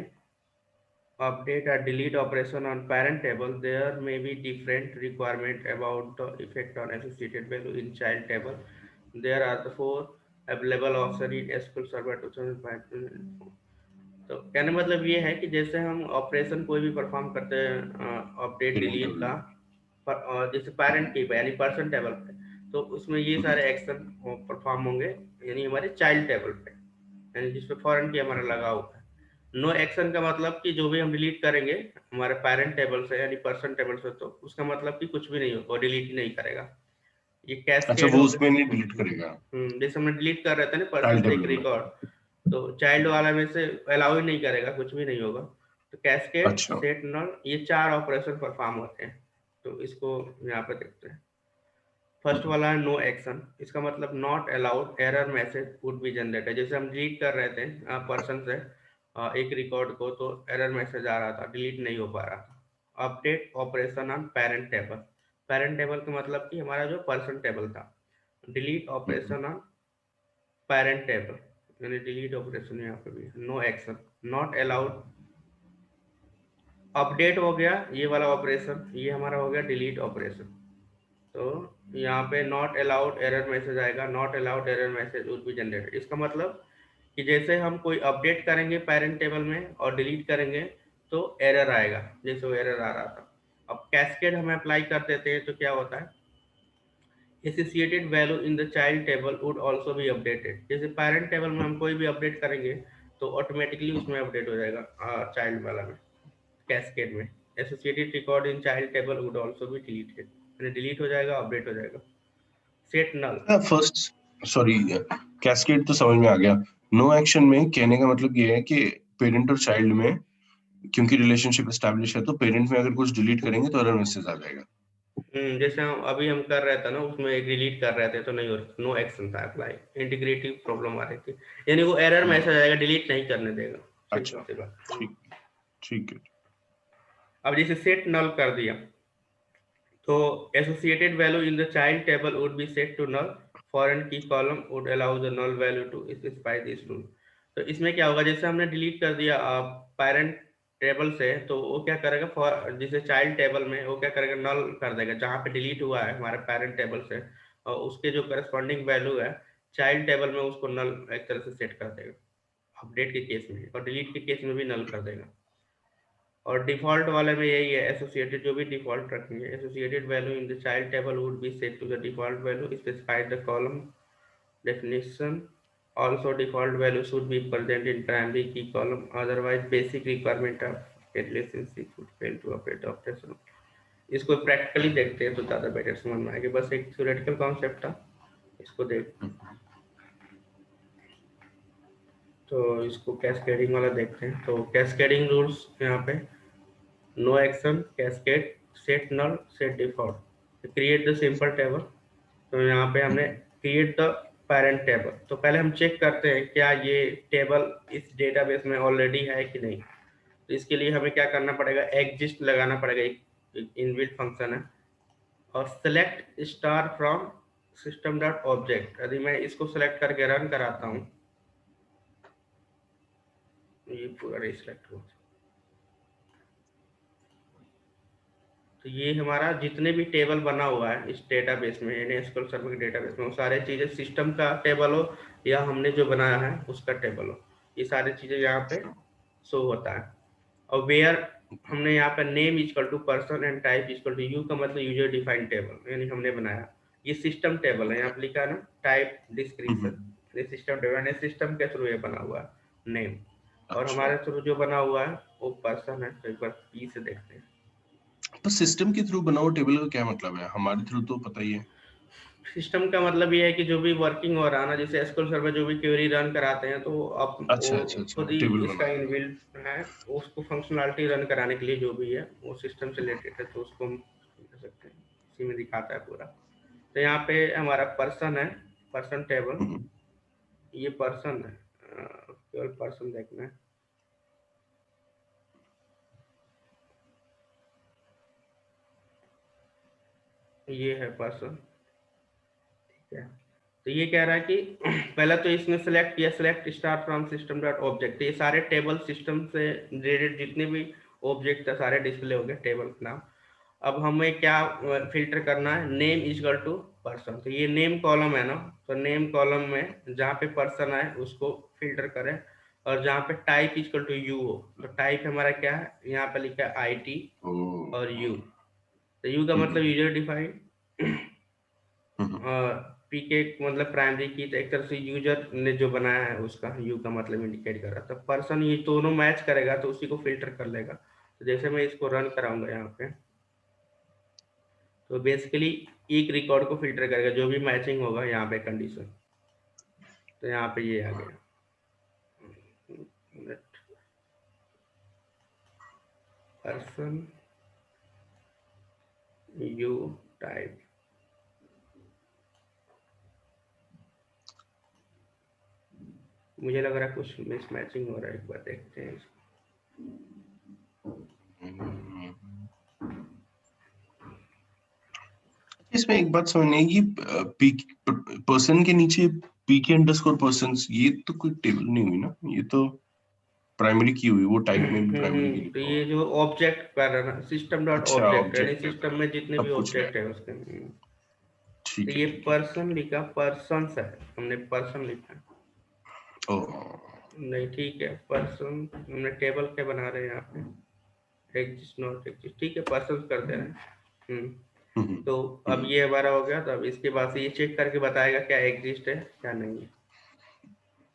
update or delete operation on parent table, there may be different requirement about the effect on associated value in child table. There are the four available option in SQL Server 2005। तो कहने मतलब ये है कि जैसे हम ऑपरेशन कोई भी परफॉर्म करते हैं अपडेट पेरेंट डिलीट टेबल का, जैसे पेरेंट की पे यानी पर्सन टेबल पे, तो उसमें ये में। सारे एक्शन परफॉर्म होंगे, यानी हमारे चाइल्ड टेबल पे, यानी जिसपे फॉरेन की हमारा लगा हुआ है। नो एक्शन का मतलब कि जो भी हम डिलीट करेंगे हमारे पेरेंट टेबल से यानी पर्सन टेबल से, तो उसका मतलब कि कुछ भी नहीं होगा, डिलीट ही नहीं करेगा। ये अच्छा, कैस्केड वो हो उसमें नहीं गया। डिलीट करेगा जैसे हमने डिलीट कर रहे थे ना पर्सन चाइल्ड से एक टेबल में। रिकॉर्ड, तो चाइल्ड वाला में से अलाउ ही नहीं करेगा, कुछ भी नहीं होगा। तो कैस्केड, अच्छा। सेट, नल, ये चार ऑपरेशन परफॉर्म होते हैं। तो इसको यहाँ पे देखते हैं। फर्स्ट वाला है नो एक्शन। इसका मतलब not allowed error message would be generated. जैसे हम डिलीट कर रहे थे पर्सन से एक रिकॉर्ड को, तो एरर मैसेज आ रहा था, डिलीट नहीं हो पा रहा था। Update operation on parent table. Parent table का मतलब कि हमारा जो पर्सन टेबल था। Delete operation on parent table, यानी डिलीट ऑपरेशन यहाँ पे भी no action, not allowed. Update हो गया ये वाला ऑपरेशन, ये हमारा हो गया डिलीट ऑपरेशन। तो यहाँ पे नॉट अलाउड एरर मैसेज आएगा, not allowed error message would be generated. इसका मतलब कि जैसे हम कोई अपडेट करेंगे पेरेंट टेबल में और डिलीट करेंगे तो एरर आएगा, जैसे वो एरर आ रहा था। अब कैस्केड हम अप्लाई कर देते हैं तो क्या होता है, associated value in the child table would also be updated. जैसे पेरेंट टेबल में हम कोई भी अपडेट करेंगे तो ऑटोमेटिकली उसमें अपडेट हो जाएगा चाइल्ड वाला में, कैस्केड में। Associated record in child table would also be deleted, यानी डिलीट हो जाएगा, अपडेट हो जाएगा। Set null. First, sorry, cascade तो समझ में आ गया। नो एक्शन में कहने का मतलब ये है कि पेरेंट और चाइल्ड में क्योंकि रिलेशनशिप एस्टैब्लिश है, तो पेरेंट में अगर कुछ डिलीट करेंगे तो एरर मैसेज आ जाएगा। जैसे हम अभी हम कर रहे थे ना, उसमें एक डिलीट कर रहे थे तो नहीं हो रहा, नो एक्शन था अप्लाई, इंटीग्रिटी प्रॉब्लम आ रही थी, यानी वो एरर मैसेज आएगा, डिलीट नहीं करने देगा। सिंपल अच्छा, सी बात। ठीक, ठीक है। अब जैसे सेट नल कर दिया, तो associated value in the child table would be set to null. Foreign key column would allow the null value to specify this rule. तो इसमें क्या होगा, जैसे हमने डिलीट कर दिया पेरेंट टेबल से, तो वो क्या करेगा, जैसे चाइल्ड टेबल में वो क्या करेगा, नल कर देगा जहाँ पे डिलीट हुआ है हमारे पेरेंट टेबल से, और उसके जो करस्पॉन्डिंग वैल्यू है चाइल्ड टेबल में उसको नल एक तरह से सेट कर देगा अपडेट के केस में, और डिलीट के केस में भी नल कर देगा। और डिफॉल्ट वाले में यही है, एसोसिएटेड जो भी डिफॉल्ट रखेंगे, associated value in the child table would be set to the default value specified the column definition. Also default value should be present in primary key column, otherwise basic requirement of relationship would fail to operate the operation. इसको प्रैक्टिकली देखते हैं तो ज़्यादा बेटर समझ में आएगा, बस एक थ्योरेटिकल कॉन्सेप्ट था, इसको देख। तो इसको कैस्केडिंग वाला देखते हैं। तो कैस्केडिंग रूल्स यहाँ पे, no action, cascade, set null, set default, create the simple table. तो यहाँ पे हमने क्रिएट द पेरेंट टेबल, तो पहले हम चेक करते हैं क्या ये टेबल इस डेटाबेस में ऑलरेडी है कि नहीं। तो इसके लिए हमें क्या करना पड़ेगा, एग्जिस्ट लगाना पड़ेगा, एक इनबिल्ट फंक्शन है, और select star from system dot object. यदि मैं इसको सेलेक्ट करके रन कराता हूँ, ये पूरा नहीं सिलेक्ट हुआ, तो ये हमारा जितने भी टेबल बना हुआ है इस डेटाबेस में, यानी एसक्यूएल सर्वर के डेटाबेस में, वो सारे चीजें सिस्टम का टेबल हो या हमने जो बनाया है उसका टेबल हो, ये सारी चीजें यहाँ पे शो होता है। और वेयर हमने यहाँ पे name equal to person and type equal to U का मतलब यूजर डिफाइंड टेबल, यानी हमने बनाया, ये सिस्टम टेबल है, यहाँ पे लिखा है ना टाइप डिस्क्रिप्शन, ये सिस्टम टेबल यानी सिस्टम के थ्रू ये बना हुआ है नेम, और अच्छा, हमारे थ्रू जो बना हुआ है वो पर्सन है। तो एक बार पी से देखते हैं। तो सिस्टम के थ्रू बना हुआ टेबल का क्या मतलब है? हमारे थ्रू तो पता ही है। सिस्टम का मतलब ये है कि जो भी वर्किंग हो रहा है ना, जैसे एसक्यूएल सर्वर जो भी क्वेरी रन कराते हैं, तो आप वो अच्छा अच्छा अच्छा, खुद ही टेबल इसका बना हुआ है। इनबिल्ट है, उसको फंक्शनलिटी रन कराने के लिए जो भी है वो सिस्टम से रिलेटेड है, तो उसको हम कर सकते हैं, इसी में दिखाता है पूरा। तो यहाँ पे हमारा पर्सन है, पर्सन टेबल, हम्म, ये पर्सन है, केवल पर्सन देखना है, ये है पर्सन, ठीक है। तो ये कह रहा है कि पहला तो इसने सेलेक्ट किया, select star from system dot object, ये सारे टेबल सिस्टम से रिलेटेड जितने भी ऑब्जेक्ट है सारे डिस्प्ले हो गए टेबल के नाम। अब हमें क्या फिल्टर करना है, नेम इक्वल टू पर्सन, तो ये नेम कॉलम है ना, तो नेम कॉलम में जहाँ पे पर्सन है उसको फिल्टर करें, और जहाँ पे टाइप इक्वल टू यू हो, तो टाइप हमारा क्या है, यहाँ पे लिखा है आईटी ओ, और यू, तो यू का मतलब हम्म, यूजर डिफाइंड, हम्म, और पी के मतलब प्राइमरी की, तो एक तरह से यूजर ने जो बनाया है उसका यू का मतलब इंडिकेट कर रहा है। तो पर्सन ये दोनों मैच करेगा तो उसी को फिल्टर कर लेगा। तो जैसे मैं इसको रन कराऊंगा यहाँ पे, तो बेसिकली एक रिकॉर्ड को फिल्टर करेगा, जो भी मैचिंग होगा यहाँ पे कंडीशन, तो यहाँ पे ये आ गया पर्सन यू टाइप। मुझे लग रहा है कुछ मिसमैचिंग हो रहा है, एक बार देखते हैं। हम्म। इसमें एक बात समझनी है कि पी पर्सन के नीचे पी के अंडरस्कोर पर्सन, ये तो कोई टेबल नहीं हुई ना, ये तो प्राइमरी की हुई, वो टाइप में भी प्राइमरी की तो लिखा हुआ ये है। जो ऑब्जेक्ट कर रहा है ना, सिस्टम डॉट अच्छा, ऑब्जेक्ट, यानी ऑब्जेक्ट है सिस्टम में जितने भी सब कुछ है। ऑब्जेक्ट है उसके, तो ठीक है ये ठीक है ठीक पर्सन लिखा, पर्सन है, हमने पर्सन लिखा है। है। ओ, नहीं ठीक है, पर्सन हमने टेबल के बना रहे हैं यहाँ पे, एग्जिस्ट नॉट एग्जिस्ट, ठीक है पर्सन कर दे रहे हैं। हम्म, तो अब हम्म, ये हमारा हो गया, तो अब इसके बाद से ये चेक करके बताएगा क्या एग्जिस्ट है क्या नहीं है।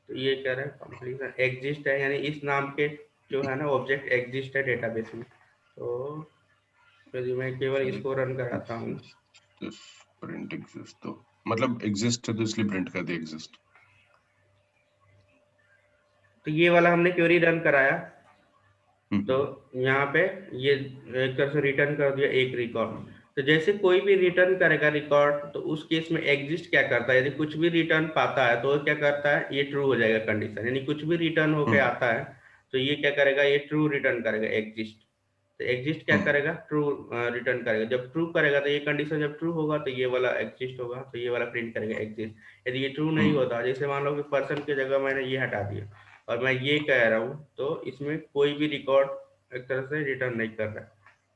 तो ये कह रहा है कंप्लीट एग्जिस्ट है, यानी इस नाम के जो है ना ऑब्जेक्ट एग्जिस्ट है डेटाबेस में। तो यदि मैं केवल इसको रन कराता हूँ, प्रिंट एग्जिस्ट, तो मतलब एग्जिस्ट है तो इसलिए प्रिंट कर दे एग्जिस्ट। तो ये वाला हमने क्वेरी रन कराया, तो हम्म, यहाँ पे ये एक तरह से रिटर्न कर दिया एक रिकॉर्ड। तो जैसे कोई भी रिटर्न करेगा रिकॉर्ड, तो उस केस में एग्जिस्ट क्या करता है, यदि कुछ भी रिटर्न पाता है तो वो क्या करता है, ये ट्रू हो जाएगा कंडीशन, यानी कुछ भी रिटर्न होके हम्म, आता है तो ये क्या करेगा, ये ट्रू रिटर्न करेगा एग्जिस्ट। तो एग्जिस्ट क्या हम्म, करेगा, ट्रू रिटर्न करेगा, जब ट्रू करेगा तो ये कंडीशन जब ट्रू होगा तो ये वाला एग्जिस्ट होगा, तो ये वाला प्रिंट करेगा एग्जिस्ट। यदि ये ट्रू नहीं हम्म, होता, जैसे मान लो कि पर्सन की जगह मैंने ये हटा दिया और मैं ये कह रहा हूँ, तो इसमें कोई भी रिकॉर्ड एक तरह से रिटर्न नहीं कर रहा है,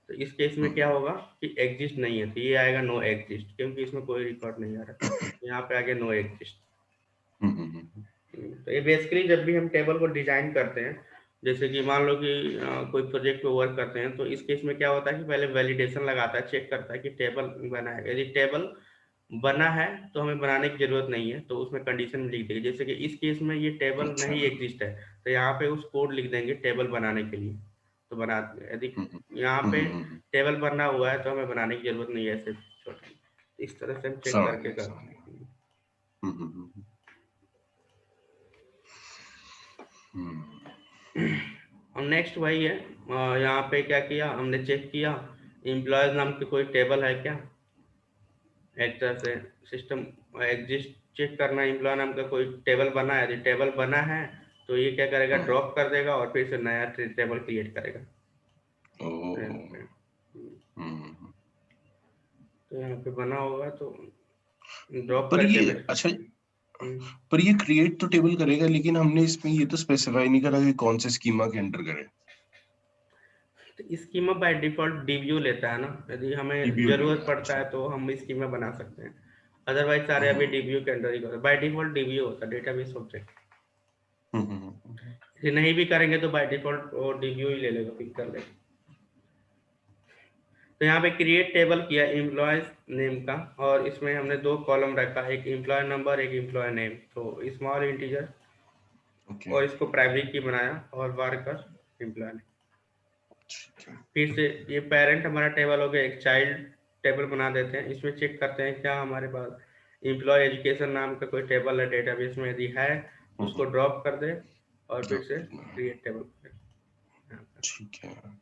तो इस केस में क्या होगा कि एग्जिस्ट नहीं है, तो ये आएगा नो एग्जिस्ट, क्योंकि इसमें कोई रिकॉर्ड नहीं आ रहा, यहाँ पे आ गया नो एग्जिस्ट। हम्म, तो ये बेसिकली जब भी हम टेबल को डिजाइन करते हैं, जैसे कि मान लो कि कोई प्रोजेक्ट पे वर्क करते हैं, तो इस केस में क्या होता है कि पहले वैलिडेशन लगाता है, चेक करता है कि टेबल बना है, यदि टेबल बना है तो हमें बनाने की जरूरत नहीं है, तो उसमें कंडीशन लिख देंगे, जैसे कि इस केस में ये टेबल अच्छा, नहीं एग्जिस्ट है, तो यहाँ पे उस कोड लिख देंगे टेबल बनाने के लिए, तो बना, यदि हम्म, यहाँ पे हम्म, टेबल बना हुआ है तो हमें बनाने की जरूरत नहीं है, ऐसे छोटा, इस तरह से हम चेक समझ करके गया समझ करते गया। हैं। हम्म, हम्म, और नेक्स्ट वही है, यहाँ पे क्या किया हमने, चेक किया एम्प्लॉयज नाम की कोई टेबल है क्या, एक तरह से सिस्टम एग्जिस्ट चेक करना, एम्प्लॉय नाम का कोई टेबल बना है, यदि टेबल बना है तो ये क्या करेगा, ड्रॉप कर देगा और फिर से नया टेबल क्रिएट करेगा। तो यहाँ पे बना होगा तो ड्रॉप पर करके ये फिर अच्छा, पर ये क्रिएट तो टेबल करेगा, लेकिन हमने इसमें ये तो स्पेसिफाई नहीं करा कि कौन से स्कीमा के एंटर करें। तो स्कीमा बाय डिफॉल्ट डीव्यू लेता है ना, यदि हमें डीबीयू जरूरत लेगा, पड़ता अच्छा। है तो हम स्कीमा बना सकते हैं, अदरवाइज सारे अभी डीव्यू के अंडर ही करो। बाय डिफॉल्ट डीव्यू होता है, डेटाबेस ऑब्जेक्ट। यदि नहीं भी करेंगे तो बाय डिफॉल्ट वो डीव्यू ही ले लेगा, पिक कर लेगा। तो यहाँ पे क्रिएट टेबल किया एम्प्लॉयज नेम का, और इसमें हमने 2 कॉलम रखा, एक एम्प्लॉय नंबर, एक एम्प्लॉय नेम। तो स्मॉल इंटीजर ओके, और इसको प्राइमरी की बनाया और वर्कर एम्प्लॉय नेम। ठीक है। फिर से ये पेरेंट हमारा टेबल हो गया, एक चाइल्ड टेबल बना देते हैं। इसमें चेक करते हैं क्या हमारे पास एम्प्लॉय एजुकेशन नाम का कोई टेबल है डेटाबेस में, यदि है उसको ड्रॉप कर दे और फिर से क्रिएट टेबल करें। ठीक है।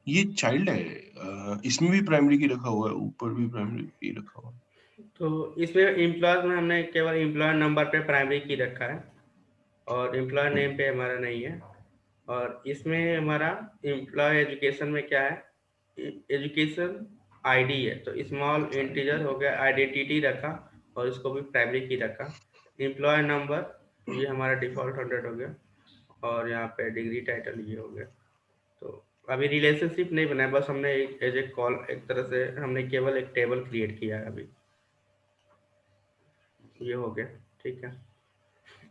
ये चाइल्ड है, इसमें भी प्राइमरी की रखा हुआ है, ऊपर भी प्राइमरी की रखा हुआ है। तो इसमें एम्प्लॉयज में हमने केवल एम्प्लॉय नंबर पे प्राइमरी की रखा है और एम्प्लॉय नेम पे हमारा नहीं है। और इसमें हमारा एम्प्लॉय एजुकेशन में क्या है, एजुकेशन आईडी है, तो स्मॉल इंटीजर हो गया, आइडेंटिटी रखा और इसको भी प्राइमरी की रखा। एम्प्लॉय नंबर ये हमारा डिफॉल्ट 100 हो गया, और यहाँ पे डिग्री टाइटल ये हो गया। तो अभी रिलेशनशिप नहीं बनाया, बस हमने एक एज ए कॉल, एक तरह से हमने केवल एक टेबल क्रिएट किया है अभी। ये हो गया, ठीक है।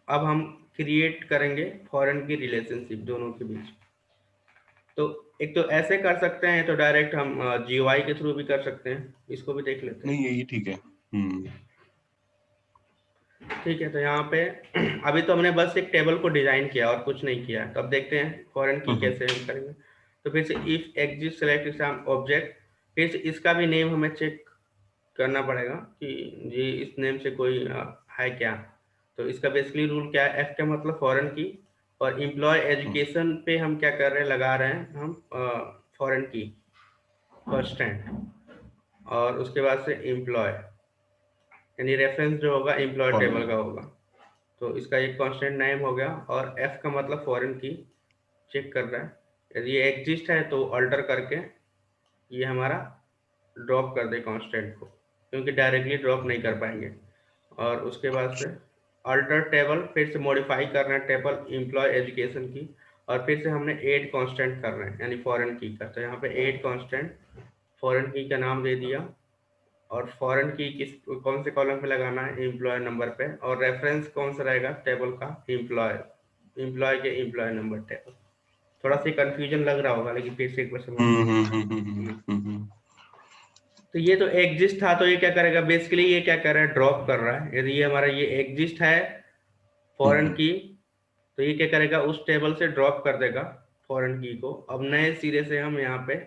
अब हम क्रिएट करेंगे फॉरेन की रिलेशनशिप दोनों के बीच। तो एक तो ऐसे कर सकते हैं, तो डायरेक्ट हम जीयूआई के थ्रू भी कर सकते हैं, इसको भी देख लेते हैं। नहीं, यही ठीक है। ठीक है, तो यहाँ पे अभी तो हमने बस एक टेबल को डिजाइन किया और कुछ नहीं किया, तो अब देखते हैं फॉरेन की कैसे हम करेंगे। तो फिर से if exist select some object, फिर से इसका भी नेम हमें चेक करना पड़ेगा कि ये इस नेम से कोई है क्या। तो इसका बेसिकली रूल क्या है, एफ का मतलब फॉरेन की, और एम्प्लॉय एजुकेशन पे हम क्या कर रहे हैं, लगा रहे हैं हम फॉरेन की कांस्टेंट, और उसके बाद से एम्प्लॉय, यानी रेफरेंस जो होगा एम्प्लॉय टेबल का होगा। तो इसका एक कांस्टेंट नेम हो गया, और एफ का मतलब फॉरेन की चेक कर रहा है, यदि ये एग्जिस्ट है तो अल्टर करके ये हमारा ड्रॉप कर दे कांस्टेंट को, क्योंकि डायरेक्टली ड्रॉप नहीं कर पाएंगे। और उसके बाद से अल्टर टेबल, फिर से मॉडिफाई कर रहे हैं टेबल एम्प्लॉय एजुकेशन की, और फिर से हमने ऐड कांस्टेंट कर रहे हैं यानी फॉरेन की का। तो यहाँ पे ऐड कांस्टेंट फॉरेन की का नाम दे दिया, और फॉरेन की किस कौन से कॉलम पे लगाना है, एम्प्लॉय नंबर पे, और रेफरेंस कौन सा रहेगा टेबल का, एम्प्लॉय, एम्प्लॉय के एम्प्लॉय नंबर टेबल। थोड़ा सा कंफ्यूजन लग रहा होगा, लेकिन फिर से एक बार समझ लीजिए। तो ये तो एग्जिस्ट था, तो ये क्या करेगा, बेसिकली ये क्या कर रहा है, ड्रॉप कर रहा है। यदि ये हमारा ये एग्जिस्ट है फॉरेन की, तो ये क्या करेगा, उस टेबल से ड्रॉप कर देगा फॉरेन की को। अब नए सिरे से हम यहाँ पे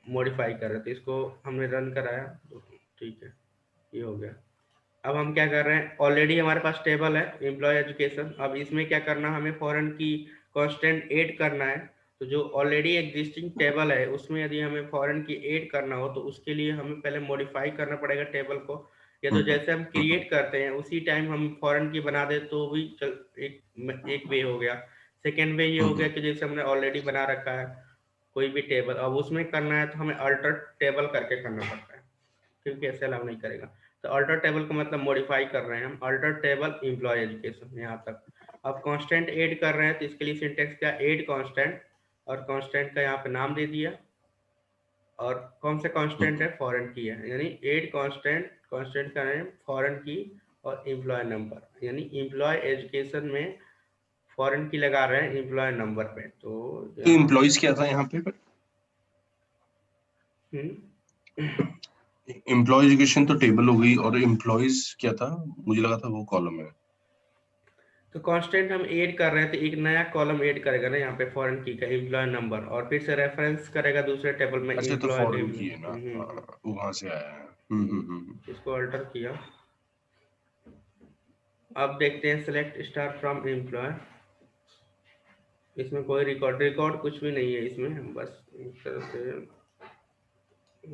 मॉडिफाई कर रहे थे, इसको हमने रन कराया, तो ठीक है, ये हो गया। अब हम क्या कर रहे हैं, ऑलरेडी हमारे पास टेबल है एम्प्लॉय एजुकेशन, अब इसमें क्या करना, हमें फॉरेन की कांस्टेंट ऐड करना है। तो जो ऑलरेडी एग्जिस्टिंग टेबल है उसमें यदि हमें फॉरेन की ऐड करना हो, तो उसके लिए हमें पहले मॉडिफाई करना पड़ेगा टेबल को। या तो जैसे हम क्रिएट करते हैं उसी टाइम हम फॉरेन की बना दे तो भी चल, एक वे हो गया। सेकेंड वे ये हो गया कि जैसे हमने ऑलरेडी बना रखा है कोई भी टेबल, अब उसमें करना है तो हमें अल्टर टेबल करके करना पड़ता है, क्योंकि ऐसे अलाउ नहीं करेगा। तो अल्टर टेबल का मतलब मॉडिफाई कर रहे हैं हम, अल्टर टेबल एम्प्लॉय एजुकेशन यहाँ तक। अब कांस्टेंट ऐड कर रहे हैं, तो इसके लिए सिंटेक्स क्या, ऐड कांस्टेंट, और कांस्टेंट का यहाँ पे नाम दे दिया, और कौन सा कांस्टेंट है, फॉरेन की है, यानी ऐड कांस्टेंट, कांस्टेंट का नेम फॉरेन की और एम्प्लॉय नंबर, यानी एम्प्लॉय एजुकेशन में फॉरेन की लगा रहे हैं एम्प्लॉय नंबर पे। तो तो यहाँ एम्प्लॉइज क्या था यहाँ पे? एम्प्लॉय एजुकेशन तो टेबल हो गई, और एम्प्लॉइज क्या था? मुझे लगा था वो कॉलम है। तो कांस्टेंट हम ऐड कर रहे हैं, तो एक नया कॉलम ऐड करेगा ना यहाँ पे फॉरेन की का एम्प्लॉय नंबर, और फिर से रेफरेंस करेगा दूसरे टेबल में अच्छा, तो एम्प्लॉय फॉरेन नेम। की है ना, वहां से आया है। इसको अल्टर किया। अब देखते हैं सिलेक्ट स्टार फ्रॉम एम्प्लॉय, इसमें कोई रिकॉर्ड कुछ भी नहीं है इसमें, हम बस एक तरह से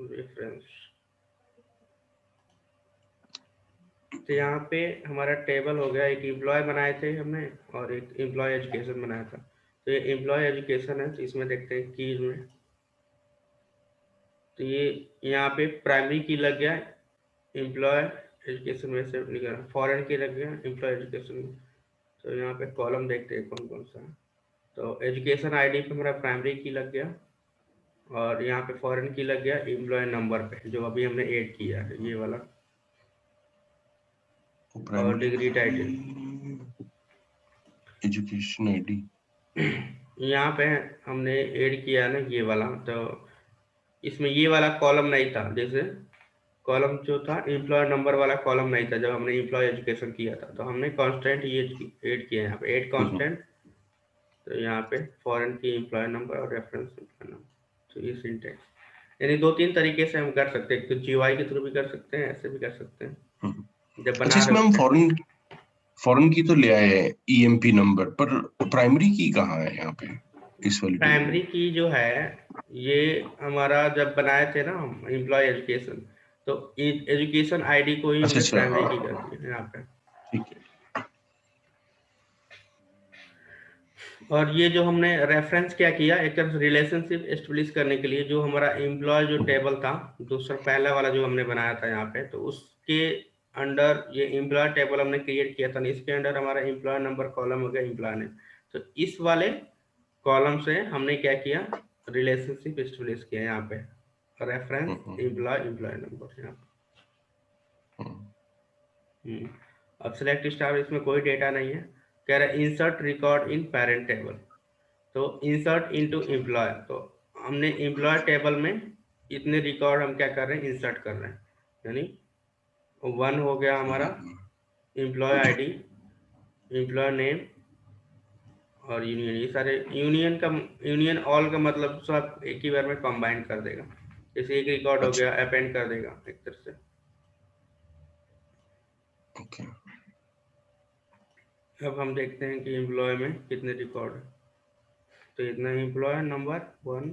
रेफरेंस। तो यहाँ पे हमारा टेबल हो गया, एक एम्प्लॉय बनाए थे हमने और एक एम्प्लॉय एजुकेशन बनाया था। तो ये एम्प्लॉय एजुकेशन है, तो इसमें देखते हैं कीज में, तो ये यहाँ पे प्राइमरी की लग गया, एम्प्लॉय एजुकेशन में से निकला, फॉरेन की लग गया एम्प्लॉय एजुकेशन में। तो यहाँ पे कॉलम देखते हैं कौन कौन सा है। तो एजुकेशन आईडी पे हमारा प्राइमरी की लग गया और यहाँ पे फॉरेन की लग गया एम्प्लॉय नंबर पे जो अभी हमने ऐड किया है, ये वाला, और डिग्री टाइटल, एजुकेशन आईडी यहाँ पे हमने ऐड किया ना ये वाला। तो इसमें ये वाला कॉलम नहीं था, जैसे कॉलम जो था एम्प्लॉय नंबर वाला कॉलम नहीं था जब हमने एम्प्लॉय एजुकेशन किया था, तो हमने कांस्टेंट ये ऐड किया है यहाँ पे, ऐड कांस्टेंट। तो यहाँ पे फॉरेन की एम्प्लॉय नंबर और रेफरेंस एम्प्लॉय नंबर, तो ये सिंटेक्स। यानी 2-3 तरीके से हम कर सकते हैं, तो जीयूआई के थ्रू भी कर सकते हैं, ऐसे भी कर सकते हैं जब बना अच्छा, रहे इसमें हम होते हैं। फॉरेन की तो ले आए हैं ईएमपी नंबर, पर प्राइमरी की कहाँ है यहाँ पे इस वाली टेबल प्राइमरी में? की जो है, ये हमारा जब बनाए थे ना हम एम्प्लॉय एजुकेशन, तो एजुकेशन आईडी को ही अच्छा हमने अच्छा, प्राइमरी की कर हाँ, दी है यहाँ पे। ठीक है। और ये जो हमने रेफरेंस क्या किया, एक तरफ रिलेशनशिप एस्टेब्लिश करने के लिए, जो हमारा एम्प्लॉय जो टेबल था दूसरा पहला वाला जो हमने बनाया था यहाँ पे, तो उसके अंडर ये एम्प्लॉय टेबल हमने क्रिएट किया था ना, इसके अंडर हमारा एम्प्लॉय नंबर कॉलम हो गया, एम्प्लॉय नेम। तो इस वाले कॉलम से हमने क्या किया, रिलेशनशिप एस्टेब्लिश किया यहाँ पे, रेफरेंस एम्प्लॉय एम्प्लॉय नंबर यहाँ पे। अब सिलेक्ट स्टार, इसमें कोई डेटा नहीं है, कह रहा है insert record in parent table. तो इंसर्ट इनटू एम्प्लॉय, तो हमने एम्प्लॉय टेबल में इतने रिकॉर्ड हम क्या कर रहे हैं, इंसर्ट कर रहे हैं। यानी 1 हो गया हमारा एम्प्लॉय आईडी, एम्प्लॉय नेम और यूनियन, ये सारे यूनियन का, यूनियन ऑल का मतलब सब एक ही बार में कंबाइन कर देगा, जैसे एक रिकॉर्ड हो अच्छा, गया अपेंड कर देगा एक तरह से। ओके। अब हम देखते हैं कि एम्प्लॉय में कितने रिकॉर्ड है। तो इतना एम्प्लॉय नंबर 1,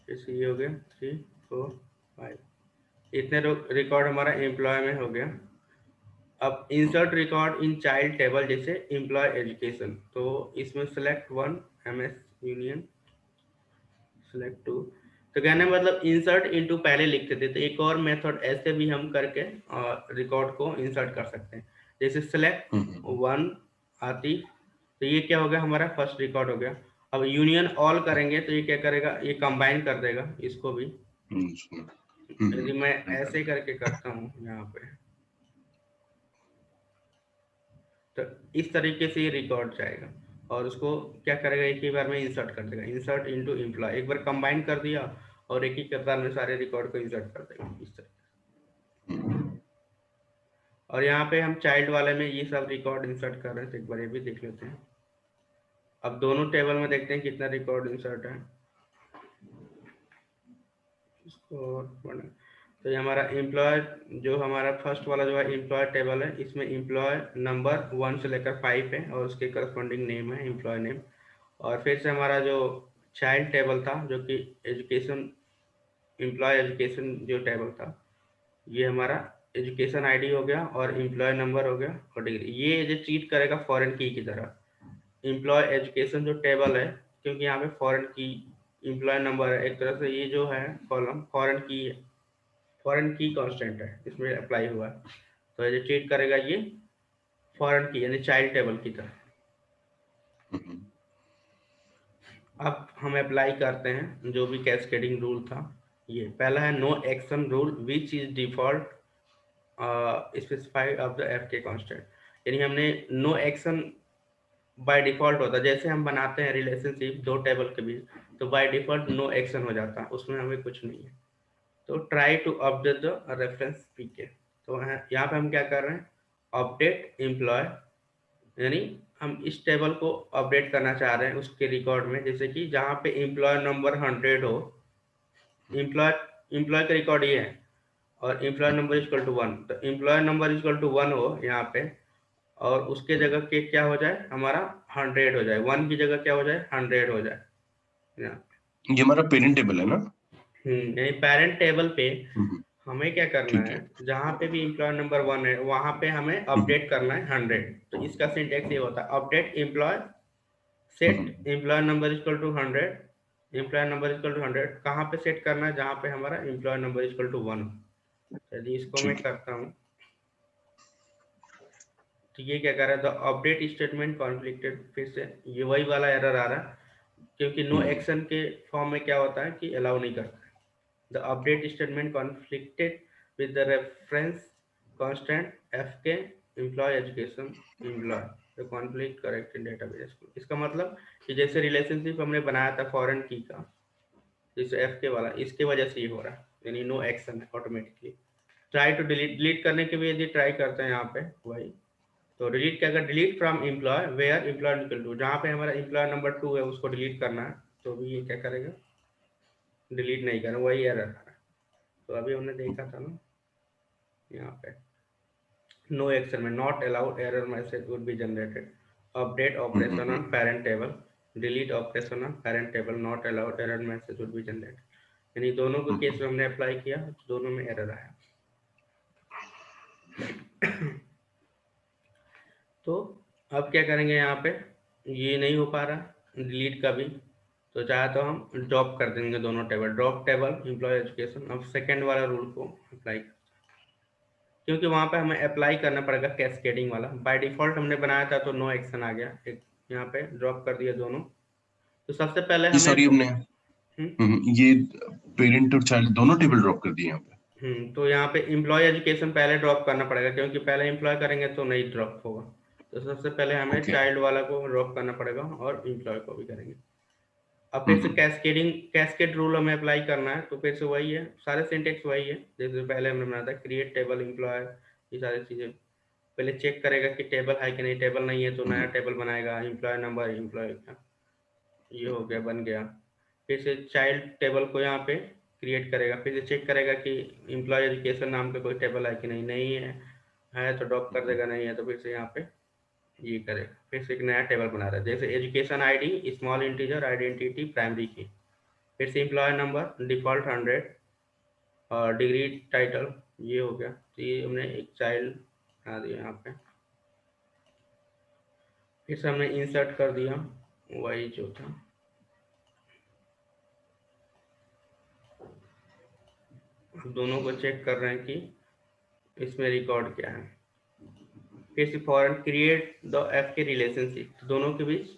जैसे ये हो गया 3 4 5, इतने रिकॉर्ड हमारा एम्प्लॉय में हो गया। अब insert record in child table, जैसे एम्प्लॉय एजुकेशन, तो इसमें सेलेक्ट 1 एमएस यूनियन सेलेक्ट 2। तो कहने मतलब इंसर्ट इनटू पहले लिखते थे, तो एक और मेथड ऐसे भी हम करके रिकॉर्ड को इंसर्ट कर सकते हैं, जैसे सेलेक्ट 1 आती, तो ये क्या हो गया, हमारा फर्स्ट रिकॉर्ड हो गया। अब यूनियन ऑल करेंगे तो ये क्या करेगा, ये कंबाइन कर देगा इसको भी। यदि मैं ऐसे करके करता हूँ यहाँ पे, तो इस तरीके से ये रिकॉर्ड जाएगा और उसको क्या करेगा, एक ही बार में इंसर्ट कर देगा, इंसर्ट इनटू एम्प्लॉय, एक बार कंबाइन कर दिया और एक ही बार में सारे रिकॉर्ड को इंसर्ट कर देगा इस तरीके से। और यहाँ पे हम चाइल्ड वाले में ये सब रिकॉर्ड इंसर्ट कर रहे हैं, तो एक बार ये भी देख लेते हैं। अब दोनों टेबल में देखते हैं कितना रिकॉर्ड इंसर्ट है, इसको बना। तो ये हमारा एम्प्लॉय, जो हमारा फर्स्ट वाला जो है एम्प्लॉय टेबल है, इसमें एम्प्लॉय नंबर 1 से लेकर 5 है और उसके करस्पॉन्डिंग नेम है एम्प्लॉय नेम। और फिर से हमारा जो चाइल्ड टेबल था, जो कि एजुकेशन, एम्प्लॉय एजुकेशन जो टेबल था, ये हमारा एजुकेशन आईडी हो गया और एम्प्लॉय नंबर हो गया और डिग्री। ये जो चीट करेगा फॉरेन की तरह एम्प्लॉय एजुकेशन जो टेबल है, क्योंकि यहाँ पे फॉरेन की एम्प्लॉय नंबर है, एक तरह से ये जो है कॉलम फॉरेन की, फॉरेन की कांस्टेंट है इसमें अप्लाई हुआ है, तो ये ट्रीट करेगा ये फॉरेन की यानी चाइल्ड टेबल की तरह। अब हम अप्लाई करते हैं जो भी कैस्केडिंग रूल था। ये पहला है no action rule which is default specified of the F K constant, यानी हमने नो एक्शन बाय डिफॉल्ट होता है, जैसे हम बनाते हैं रिलेशनशिप दो टेबल के बीच, तो बाय डिफॉल्ट नो एक्शन हो जाता है, उसमें हमें कुछ नहीं है। तो try to update the reference PK, तो यहाँ पे हम क्या कर रहे हैं, अपडेट एम्प्लॉय, यानी हम इस टेबल को अपडेट करना चाह रहे हैं उसके रिकॉर्ड में, जैसे कि जहाँ पे एम्प्लॉय नंबर 100 हो, एम्प्लॉय एम्प्लॉय का रिकॉर्ड ये है और एम्प्लॉय नंबर इक्वल टू 1, तो एम्प्लॉय नंबर इक्वल टू 1 हो यहाँ पे, और उसके जगह के क्या हो जाए, हमारा 100 हो जाए, 1 की जगह क्या हो जाए, 100 हो जाए यहाँ। ये हमारा पेरेंट टेबल है ना? यानी पेरेंट टेबल पे हमें क्या करना ठीक है, है। जहाँ पे भी एम्प्लॉय नंबर 1 है वहां पे हमें अपडेट करना है 100। तो इसका सिंटेक्स ये होता है, update employ set employ number equal to 100, employ number equal to 100। कहाँ पे सेट करना है, जहाँ पे हमारा एम्प्लॉय नंबर इक्वल टू 1। चलिए इसको मैं ठीक है। करता हूँ। तो ये क्या कर रहा है, द अपडेट स्टेटमेंट कॉन्फ्लिक्टेड, फिर से ये वही वाला एरर आ रहा है, क्योंकि नो एक्शन के फॉर्म में क्या होता है कि अलाउ नहीं करता है। The update statement conflicted with the reference constant FK employ education employ, the conflict correct in database. इसका मतलब कि जैसे रिलेशनशिप हमने बनाया था फॉरेन की का, जैसे एफके वाला, इसके वजह से ये हो रहा है, यानी नो एक्शन है automatically. Try to delete, delete करने के भी यदि ट्राई करते हैं यहाँ पे वही, तो डिलीट क्या कर, delete from employ where employ equal to, जहाँ पे हमारा एम्प्लॉय नंबर 2 है उसको डिलीट करना है, तो भी ये क्या करेगा, डिलीट नहीं करना, वही एरर आ रहा है। तो अभी हमने देखा था ना यहाँ पे, नो एक्शन में not allowed error message would be generated, update operation on parent table, delete operation on parent table, not allowed error message would be generated. यानी दोनों के केस में हमने अप्लाई किया, दोनों में एरर आया। तो अब क्या करेंगे, यहाँ पे ये नहीं हो पा रहा डिलीट का भी, तो चाहे तो हम ड्रॉप कर देंगे दोनों table, drop table employ education. अब सेकंड वाला रूल को अप्लाई, क्योंकि वहाँ पे हमें अप्लाई करना पड़ेगा कैस्केडिंग वाला, बाय डिफॉल्ट हमने बनाया था तो नो एक्शन आ गया, एक यहाँ पे ड्रॉप कर दिया दोनों। तो सबसे पहले ये हमें सॉरी हमने हम्म ये पेरेंट और चाइल्ड दोनों टेबल ड्रॉप कर दिए यहाँ पे। तो यहाँ पे एम्प्लॉय एजुकेशन पहले ड्रॉप करना पड़ेगा, क्योंकि पहले एम्प्लॉय करेंगे तो नहीं ड्रॉप होगा। तो सबसे पहले हमें ओके। चाइल्ड वाला को ड्रॉप करना पड़ेगा और एम्प्लॉय को भी करेंगे। अब फिर से कैस्केडिंग, कैस्केड रूल हमें अप्लाई करना है, तो फिर से वही है, सारे सिंटेक्स वही है जैसे पहले हमने बनाया था, क्रिएट टेबल एम्प्लॉय, ये सारी चीज़ें। पहले चेक करेगा कि टेबल है कि नहीं, टेबल नहीं है तो नया टेबल बनाएगा, एम्प्लॉय नंबर एम्प्लॉय का, ये हो गया, बन गया। फिर से चाइल्ड टेबल को यहाँ पे क्रिएट करेगा, फिर से चेक करेगा कि एम्प्लॉय एजुकेशन नाम का कोई टेबल है कि नहीं, नहीं है तो ड्रॉप कर देगा, नहीं है तो फिर से यहाँ पे ये करेगा, फिर से एक नया टेबल बना रहा है, जैसे education ID small integer identity primary की, फिर से एम्प्लॉय नंबर डिफॉल्ट 100 और डिग्री टाइटल, ये हो गया। तो ये हमने एक चाइल्ड बना दिया यहाँ पे, फिर से हमने इंसर्ट कर दिया वही जो था। दोनों को चेक कर रहे हैं कि इसमें रिकॉर्ड क्या है। फिर से फॉरन क्रिएट द एफ के रिलेशनशिप, दोनों के बीच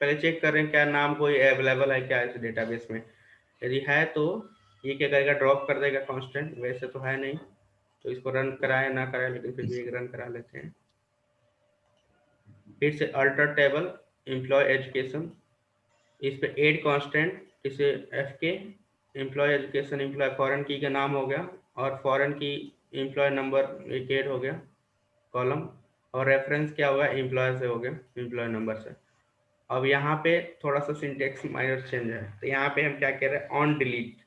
पहले चेक कर रहे हैं क्या नाम कोई अवेलेबल है क्या इस डेटाबेस में, यदि है तो ये क्या करेगा, ड्रॉप कर देगा कांस्टेंट, वैसे तो है नहीं, तो इसको रन कराए ना कराए, लेकिन फिर भी एक रन करा लेते हैं। फिर से अल्टर टेबल एम्प्लॉय एजुकेशन, इस पे एड कांस्टेंट, इसे एफ के एम्प्लॉय एजुकेशन एम्प्लॉय फॉरेन की का नाम हो गया, और फॉरेन की एम्प्लॉय नंबर एक एड हो गया कॉलम, और रेफरेंस क्या हुआ, एम्प्लॉय से हो गया, एम्प्लॉय नंबर से। अब यहाँ पे थोड़ा सा सिंटेक्स माइनर चेंज है, तो यहाँ पे हम क्या कह रहे हैं, ऑन डिलीट।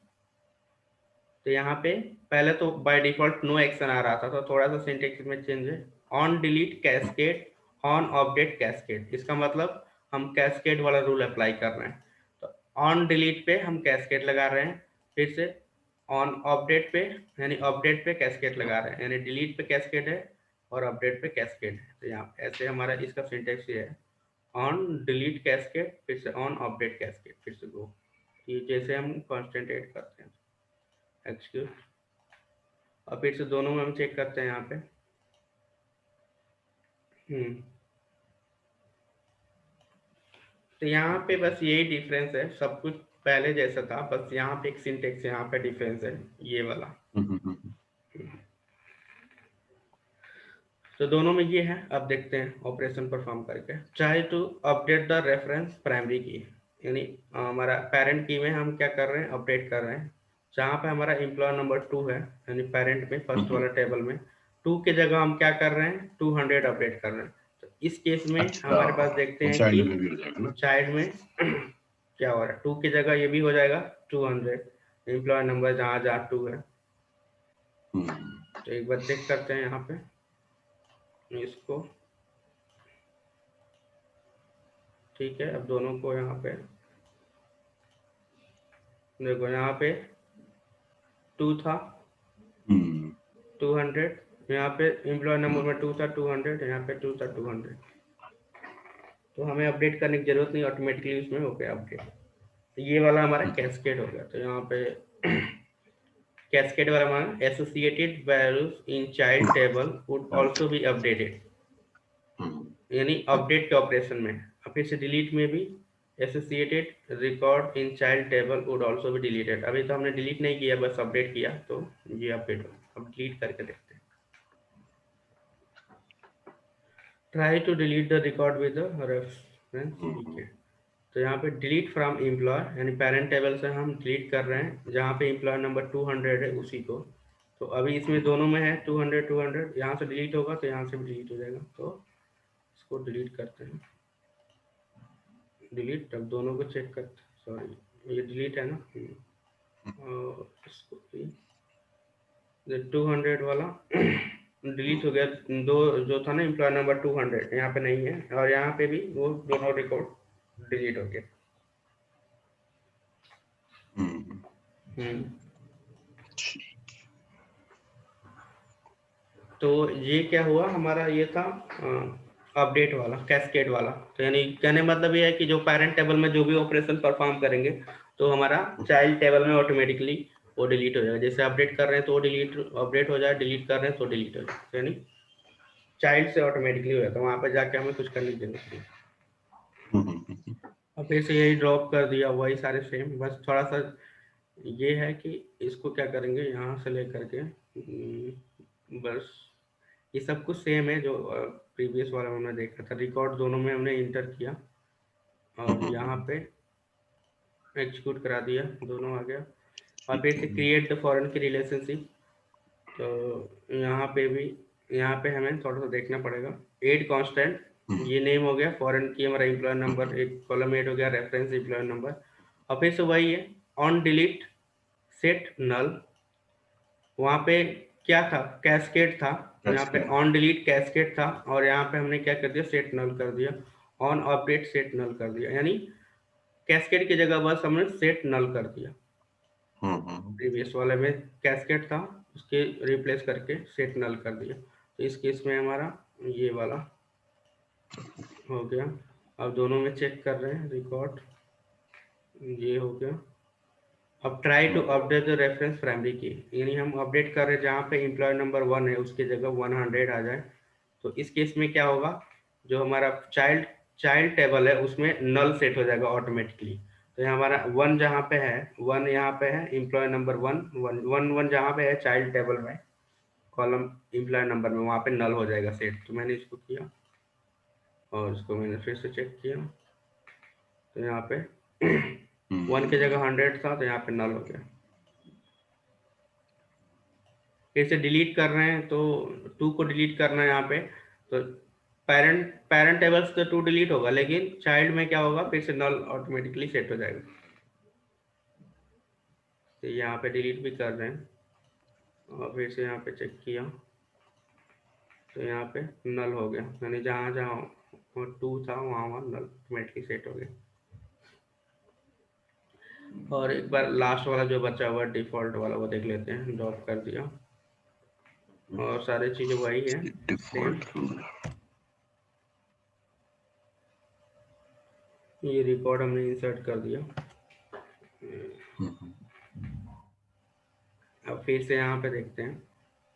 तो यहाँ पे पहले तो बाय डिफॉल्ट नो एक्शन आ रहा था, तो थोड़ा सा सिंटेक्स में चेंज है, on delete cascade on update cascade. इसका मतलब हम कैस्केड वाला रूल अप्लाई कर रहे हैं, तो ऑन डिलीट पे हम कैस्केड लगा रहे हैं, फिर से ऑन अपडेट पे, यानी अपडेट पे कैस्केड लगा रहे हैं, यानी डिलीट पे कैस्केड है और अपडेट पे कैस्केड है। तो यहाँ ऐसे हमारा इसका सिंटेक्स ये है, ऑन डिलीट कैस्केड फिर से ऑन अपडेट कैस्केड, फिर से गो, ये जैसे हम कांस्टेंट ऐड करते हैं एक्सक्यूट। और फिर से दोनों में हम चेक करते हैं यहाँ पे। हम्म तो यहाँ पे बस यही डिफरेंस है, सब कुछ पहले जैसा था, बस यहाँ पे एक सिंटेक्स यहाँ पे डिफरेंस है, ये वाला। तो दोनों में ये है। अब देखते हैं ऑपरेशन परफॉर्म करके, चाहे to update the reference primary key, यानी हमारा पेरेंट की में हम क्या कर रहे हैं, अपडेट कर रहे हैं, जहाँ पे हमारा एम्प्लॉय नंबर 2 है, यानी पेरेंट में फर्स्ट वाला टेबल में 2 के जगह हम क्या कर रहे हैं, 200 अपडेट कर रहे हैं। तो इस केस में अच्छा, हमारे पास देखते हैं कि चाइल्ड में भी हो जाएगा ना। चाइल्ड में क्या हो रहा है, 2 की जगह ये भी हो जाएगा 200, एम्प्लॉय नंबर जहाँ जहाँ 2 है। तो एक बार चेक करते हैं यहाँ पे इसको, ठीक है। अब दोनों को यहाँ पे देखो, यहाँ पे 2 था, 200, यहाँ पे एम्प्लॉय नंबर में 2 था 200, यहाँ पे 2 था 200, तो हमें अपडेट करने की जरूरत नहीं, ऑटोमेटिकली उसमें हो गया अपडेट। तो ये वाला हमारा कैस्केड हो गया। तो यहाँ पे कैस्केड वाला हमारा associated values in child table would also be updated, यानी अपडेट के ऑपरेशन में। अब फिर से डिलीट में भी associated record in child table would also be deleted. अभी तो हमने डिलीट नहीं किया, बस अपडेट किया, तो ये अपडेट हो। अब डिलीट करके देखते हैं। Try to delete the record with the reference, ठीक है। तो यहाँ पे डिलीट फ्रॉम एम्प्लॉय, यानी पेरेंट टेबल से हम डिलीट कर रहे हैं, जहाँ पे एम्प्लॉय नंबर 200 है उसी को। तो अभी इसमें दोनों में है 200 200, यहाँ से डिलीट होगा तो यहाँ से भी डिलीट हो जाएगा। तो इसको डिलीट करते हैं, डिलीट। अब दोनों को चेक करते हैं, सॉरी ये डिलीट है ना, और इसको भी 200 वाला डिलीट हो गया। दो जो था ना एम्प्लॉय नंबर 200 यहाँ पे नहीं है, और यहाँ पे भी वो दोनों रिकॉर्ड डिलीट हो गया। तो ये क्या हुआ हमारा, ये था अपडेट वाला, कैस्केड वाला। तो यानी कहने मतलब ये है कि जो पेरेंट टेबल में जो भी ऑपरेशन परफॉर्म करेंगे, तो हमारा चाइल्ड टेबल में ऑटोमेटिकली वो डिलीट हो जाएगा। जैसे अपडेट कर रहे हैं तो डिलीट अपडेट हो जाए, डिलीट कर रहे हैं तो डिलीट हो जाए, यानी चाइल्ड से ऑटोमेटिकली हो जाता है, वहाँ पर जाके हमें कुछ करने की जरूरत नहीं। अब फिर से यही ड्रॉप कर दिया, वही सारे सेम, बस थोड़ा सा ये है कि इसको क्या करेंगे, यहाँ से लेकर के बस ये सब कुछ सेम है जो प्रीवियस वाला हमने देखा था। रिकॉर्ड दोनों में हमने इंटर किया और यहाँ पे एग्जीक्यूट करा दिया, दोनों आ गया। और फिर से क्रिएट द फॉरेन की रिलेशनशिप, तो यहाँ पे हमें थोड़ा सा देखना पड़ेगा। एड कांस्टेंट, ये नेम हो गया, फॉरेन की हमारा एम्प्लॉय नंबर, एक कॉलम एड हो गया, रेफरेंस एम्प्लॉय नंबर। और फिर से वही है, ऑन डिलीट सेट नल, वहाँ पे क्या था, कैस्केड था, यहाँ पे ऑन डिलीट कैस्केड था, और यहाँ पे हमने क्या कर दिया, सेट नल कर दिया, ऑन अपडेट सेट नल कर दिया, यानी कैस्केड की जगह बस हमने सेट नल कर दिया। प्रीवियस वाले में कैस्केड था, उसके रिप्लेस करके सेट नल कर दिया। तो इस केस में हमारा ये वाला हो गया। अब दोनों में चेक कर रहे हैं रिकॉर्ड, ये हो गया। अब try to update the reference primary key, यानी हम अपडेट कर रहे हैं जहाँ पे एम्प्लॉय नंबर 1 है उसकी जगह 100 आ जाए। तो इस केस में क्या होगा, जो हमारा चाइल्ड टेबल है उसमें नल सेट हो जाएगा ऑटोमेटिकली। तो यहाँ हमारा 1 जहाँ पे है, 1 यहाँ पे है, एम्प्लॉय नंबर 1 जहाँ पे है चाइल्ड टेबल में, कॉलम एम्प्लॉय नंबर में, वहाँ पे नल हो जाएगा सेट। तो मैंने इसको किया और इसको मैंने फिर से चेक किया, तो यहाँ पे 1 की जगह 100 था, तो यहाँ पे नल हो गया। फिर से डिलीट कर रहे हैं, तो 2 को डिलीट करना है यहाँ पे, तो पेरेंट टेबल्स का 2 डिलीट होगा, लेकिन चाइल्ड में क्या होगा, फिर से नल ऑटोमेटिकली सेट हो जाएगा। तो यहाँ पे डिलीट भी कर रहे हैं और फिर से यहाँ पे चेक किया, तो यहाँ पे नल हो गया, यानी जहाँ जहाँ 2 था वहाँ नल ऑटोमेटिकली सेट हो गया। और एक बार लास्ट वाला जो बचा हुआ डिफॉल्ट वाला वो देख लेते हैं, ड्रॉप कर दिया और सारी चीजें वही है डिफॉल्ट रूल। ये रिकॉर्ड हमने इंसर्ट कर दिया। अब फिर से यहाँ पे देखते हैं,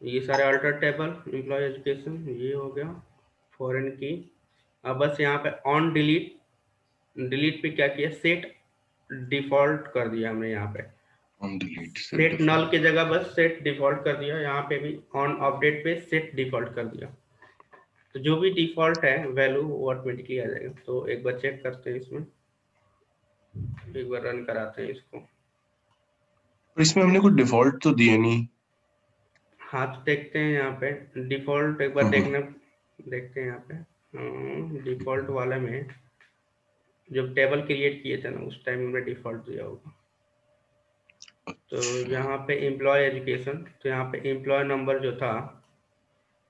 ये सारे अल्टर टेबल, एम्प्लॉय एजुकेशन, ये हो गया, फॉरेन की। अब बस यहाँ पे ऑन डिलीट पे क्या किया, सेट डिफॉल्ट कर दिया हमने, यहाँ पे ऑन डिलीट सेट नल की जगह बस सेट डिफॉल्ट कर दिया। यहाँ पे भी ऑन अपडेट पे सेट डिफॉल्ट कर दिया, तो जो भी डिफॉल्ट है वैल्यू वो ऑटोमेटिकली आ जाएगा। तो एक बार चेक करते हैं इसमें, एक बार रन कराते हैं इसको। इसमें हमने कुछ डिफॉल्ट तो दिए नहीं। हाँ तो देखते हैं यहाँ पे डिफॉल्ट, एक बार देखते हैं यहाँ पे डिफॉल्ट वाले में जब टेबल क्रिएट किए थे ना उस टाइम हमने डिफॉल्ट दिया होगा। तो यहाँ पे एम्प्लॉय एजुकेशन, तो यहाँ पे एम्प्लॉय नंबर जो था,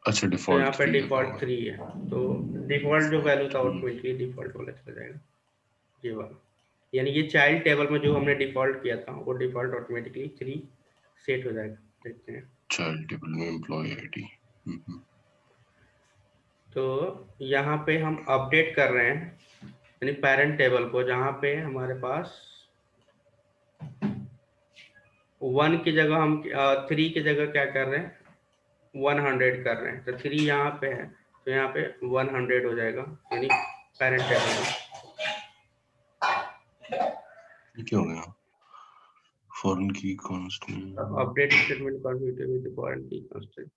अच्छा तो यहाँ डिफॉल्ट पे 3 डिफॉल्ट 3 है, तो डिफॉल्ट जो वैल्यू था ऑटोमेटिकली डिफॉल्ट वाला चला जाएगा, ये वाला। यानी ये चाइल्ड टेबल में जो हमने डिफॉल्ट किया था वो डिफॉल्ट ऑटोमेटिकली 3 सेट हो जाएगा। देखते हैं चाइल्ड टेबल में एम्प्लॉय आईडी। तो यहाँ पे हम अपडेट कर रहे हैं यानी पेरेंट टेबल को, जहाँ पे हमारे पास 1 की जगह हम 3 की जगह क्या कर रहे हैं, 100 कर रहे हैं। तो 3 यहाँ पे है तो यहाँ पे 100 हो जाएगा यानी पेरेंट टेबल में। क्या हो गया? Foreign key constant update statement configure with foreign key constant.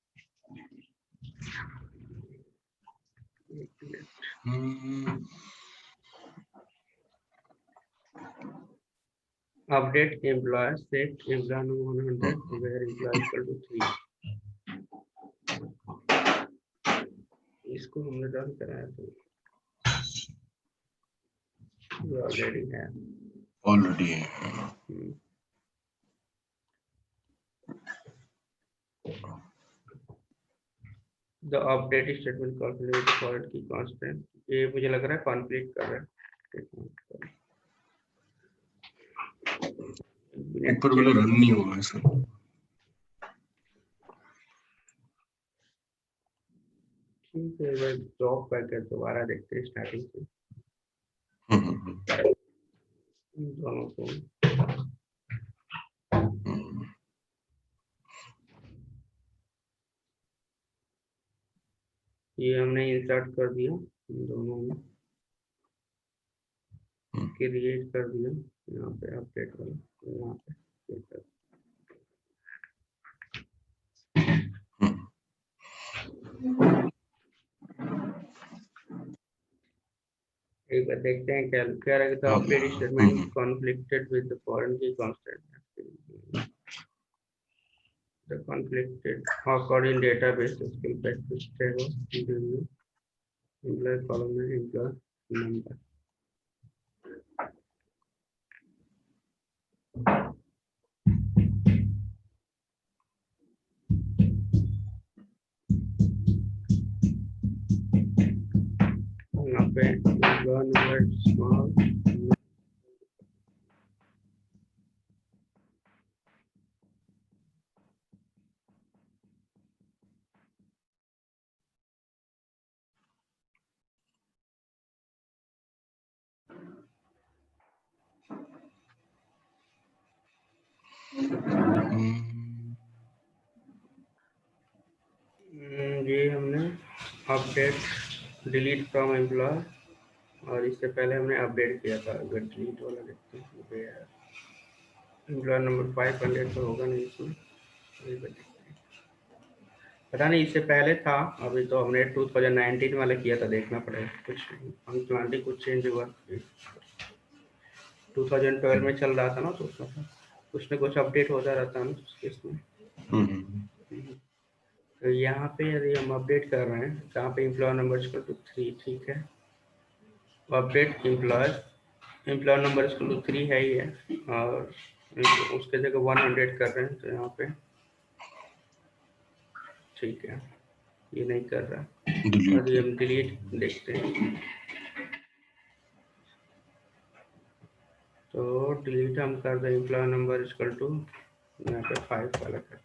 Update employ set employ 100 where employ equal to 3। इसको हमने रन कराया तो ऑलरेडी है। The update statement configure with foreign key constant. ये मुझे लग रहा है कॉन्फ्लिक्ट कर रहा है। ऊपर वाला रन नहीं होगा सर। ठीक है, एक जॉब पैकेज दोबारा देखते हैं स्टार्टिंग से दोनों को। ये हमने इंसर्ट कर दिया दोनों में, क्रिएट कर दिया यहाँ पे अपडेट वाला, यहाँ पे एक बार देखते हैं क्या क्या रहेगा। Update statement conflicted with the foreign key constant. The conflicted occurred in database skill practice table interview employee column में employee number। यहाँ पे employee number small ये हमने अपडेट डिलीट फ्रॉम एम्प्लॉय, और इससे पहले हमने अपडेट किया था। अगर डिलीट वाला देखते हैं एम्प्लॉय नंबर 500 तो होगा नहीं इसमें, पता नहीं इससे पहले था। अभी तो हमने 2019 वाला किया था, देखना पड़ेगा कुछ फंक्शनलिटी कुछ चेंज हुआ। 2012 में चल रहा था ना, तो उसमें कुछ न कुछ अपडेट होता रहता है ना इसमें। तो यहाँ पे यदि हम अपडेट कर रहे हैं जहाँ पे एम्प्लॉय नंबर इक्वल टू 3, ठीक है, update employ number equal to 3 है ही है, और उसके जगह 100 कर रहे हैं तो यहाँ पे ठीक है, ये नहीं कर रहा। यदि हम डिलीट देखते हैं तो डिलीट हम कर दें एम्प्लॉय नंबर इक्वल टू यहाँ पे 5 वाला कर,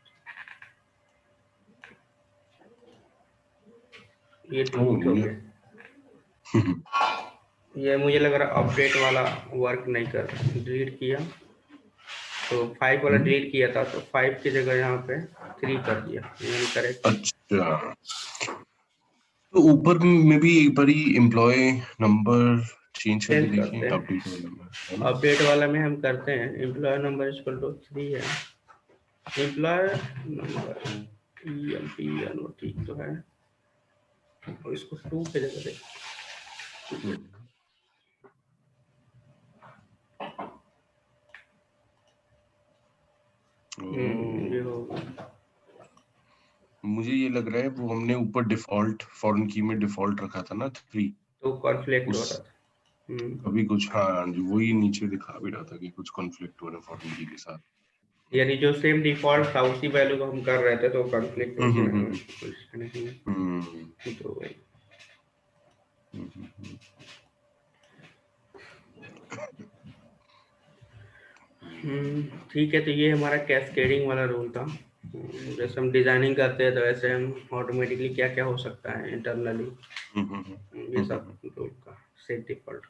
ये डिलीट हो गया। ये मुझे लग रहा है अपडेट वाला वर्क नहीं कर रहा। डिलीट किया तो 5 वाला डिलीट किया था तो 5 की जगह यहाँ पे 3 कर दिया, यानी करेक्ट। अच्छा, तो ऊपर में भी एक बार ही एम्प्लॉय नंबर चेंज करके देखिए अपडेट वाले में। अपडेट वाला में हम करते हैं एम्प्लॉय नंबर इक्वल टू 3 है, एम्प्लॉय नंबर EMPNO ठीक तो है, और इसको 2 पे जगह दे। ये होगा। मुझे ये लग रहा है वो हमने ऊपर डिफॉल्ट फॉरेन की में डिफॉल्ट रखा था ना 3, तो कॉन्फ्लिक्ट हो रहा था। अभी कुछ, हाँ जी, वही नीचे दिखा भी रहा था कि कुछ कॉन्फ्लिक्ट हो रहा है फॉरेन की के साथ, यानी जो सेम डिफॉल्ट था उसी वैल्यू को हम कर रहे थे तो कॉन्फ्लिक्ट उसमें कुछ नहीं। तो वही ठीक है। तो ये हमारा कैस्केडिंग वाला रूल था। जैसे हम डिजाइनिंग करते हैं तो ऐसे हम ऑटोमेटिकली क्या क्या हो सकता है इंटरनली, ये सब रूल का सेट डिफॉल्ट।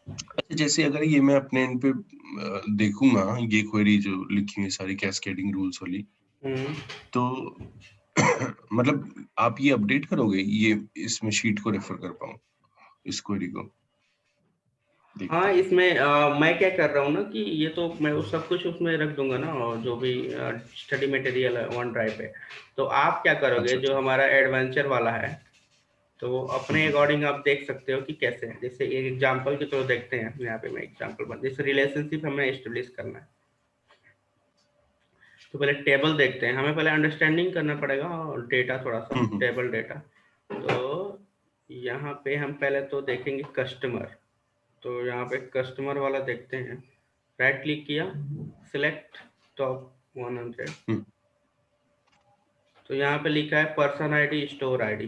अच्छा, जैसे अगर ये मैं अपने एंड पे देखूंगा ये क्वेरी जो लिखी हुई सारी कैस्केडिंग रूल्स वाली, तो मतलब आप ये अपडेट करोगे ये इसमें शीट को रेफर कर पाऊं इस क्वेरी को देखते हाँ, हैं। इसमें मैं क्या कर रहा हूँ ना कि ये तो मैं वो सब कुछ उसमें रख दूंगा ना, और जो भी स्टडी मटेरियल है वन ड्राइव पे। तो आप क्या करोगे, अच्छा जो अच्छा। हमारा एडवेंचर वाला है तो अपने अकॉर्डिंग आप देख सकते हो कि कैसे है। जैसे एक एग्जांपल के थ्रू देखते हैं, यहाँ पे मैं एग्जांपल बन, जैसे रिलेशनशिप हमें एस्टेब्लिश करना है तो पहले टेबल देखते हैं, हमें पहले अंडरस्टैंडिंग करना पड़ेगा और डेटा थोड़ा सा, टेबल डेटा। तो यहाँ पे हम पहले तो देखेंगे कस्टमर, तो यहाँ पे कस्टमर वाला देखते हैं, राइट क्लिक किया, सिलेक्ट टॉप 100, तो यहाँ पे लिखा है पर्सन आईडी स्टोर आईडी।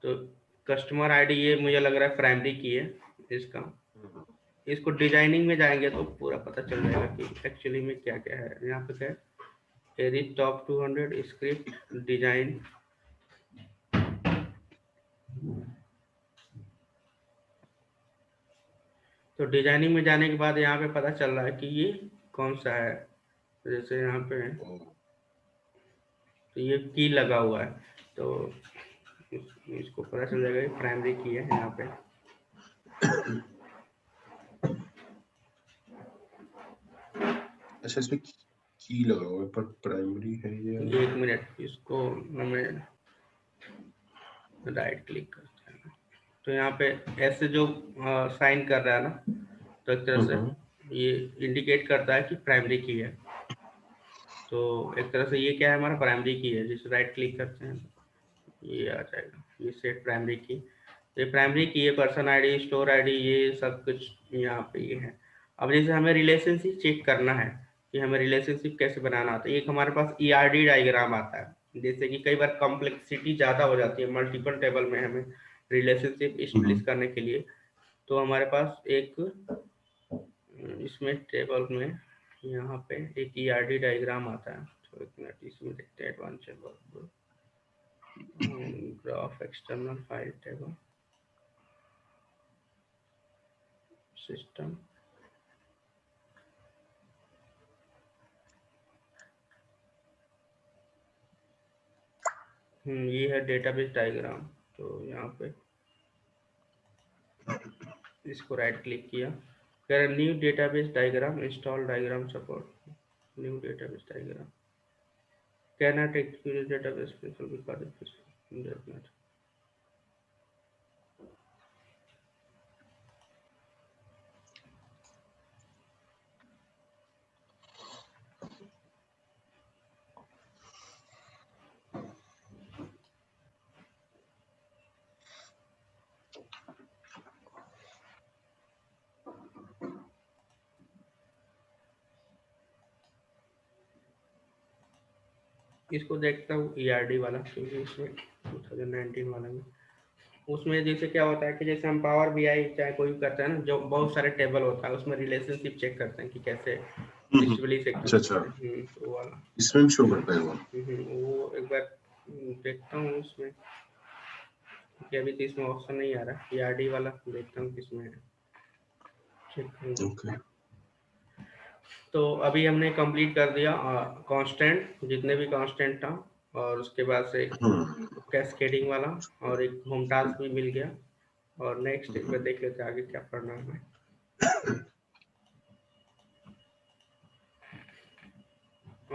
तो कस्टमर आईडी ये मुझे लग रहा है प्राइमरी की है इसका। इसको डिजाइनिंग में जाएंगे तो पूरा पता चल जाएगा कि एक्चुअली में क्या क्या है। यहाँ पे क्या है, एरिज टॉप 200 स्क्रिप्ट डिजाइन, तो डिजाइनिंग में जाने के बाद यहाँ पे पता चल रहा है कि ये कौन सा है। जैसे यहाँ पे है तो ये की लगा हुआ है, तो इसको पता चल जाएगा कि प्राइमरी की है यहाँ पे। अच्छा, इसमें की लगा हुआ है पर प्राइमरी है या? एक मिनट, इसको हमें राइट क्लिक करते हैं, तो यहाँ पे ऐसे जो साइन कर रहा है ना, तो एक तरह से ये इंडिकेट करता है कि प्राइमरी की है। तो एक तरह से ये क्या है, हमारा प्राइमरी की है। जिसे राइट क्लिक करते हैं ये आ जाएगा, ये सेट प्राइमरी की, ये प्राइमरी की है। पर्सन आईडी स्टोर आईडी ये सब कुछ यहाँ पे ये है। अब जैसे हमें रिलेशनशिप चेक करना है कि हमें रिलेशनशिप कैसे बनाना आता है, एक हमारे पास ईआरडी डायग्राम आता है। जैसे कि कई बार कॉम्प्लेक्सिटी ज़्यादा हो जाती है मल्टीपल टेबल में, हमें रिलेशनशिप स्टेब्लिश करने के लिए, तो हमारे पास एक इसमें टेबल में यहाँ पे एक ईआरडी डायग्राम आता है। तो एक मिनट, इसमें देखते हैं advance graph external file table system, ये है डेटाबेस डायग्राम। तो यहाँ पे इसको राइट क्लिक किया, कह रहा new database diagram install diagram support, new database diagram cannot excuse database principal because इसको देखता हूँ ईआरडी वाला, क्योंकि इसमें 2019 वाला में उसमें जैसे क्या होता है कि जैसे हम पावर बीआई चाहे कोई भी करते हैं ना, जो बहुत सारे टेबल होता है उसमें रिलेशनशिप चेक करते हैं कि कैसे एस्टेब्लिश एक अच्छा दूसरे अच्छा, से। तो वाला इसमें भी शो करता है वो? वो एक बार देखता हूँ उसमें, कि अभी तो इसमें ऑप्शन नहीं आ रहा। ईआरडी वाला देखता हूँ किसमें है, चेक करूँगा। ओके। तो अभी हमने कंप्लीट कर दिया कांस्टेंट, जितने भी कांस्टेंट था, और उसके बाद से कैस्केडिंग वाला, और एक होम टास्क भी मिल गया। और नेक्स्ट एक बार देख लेते हैं आगे क्या करना है हमें।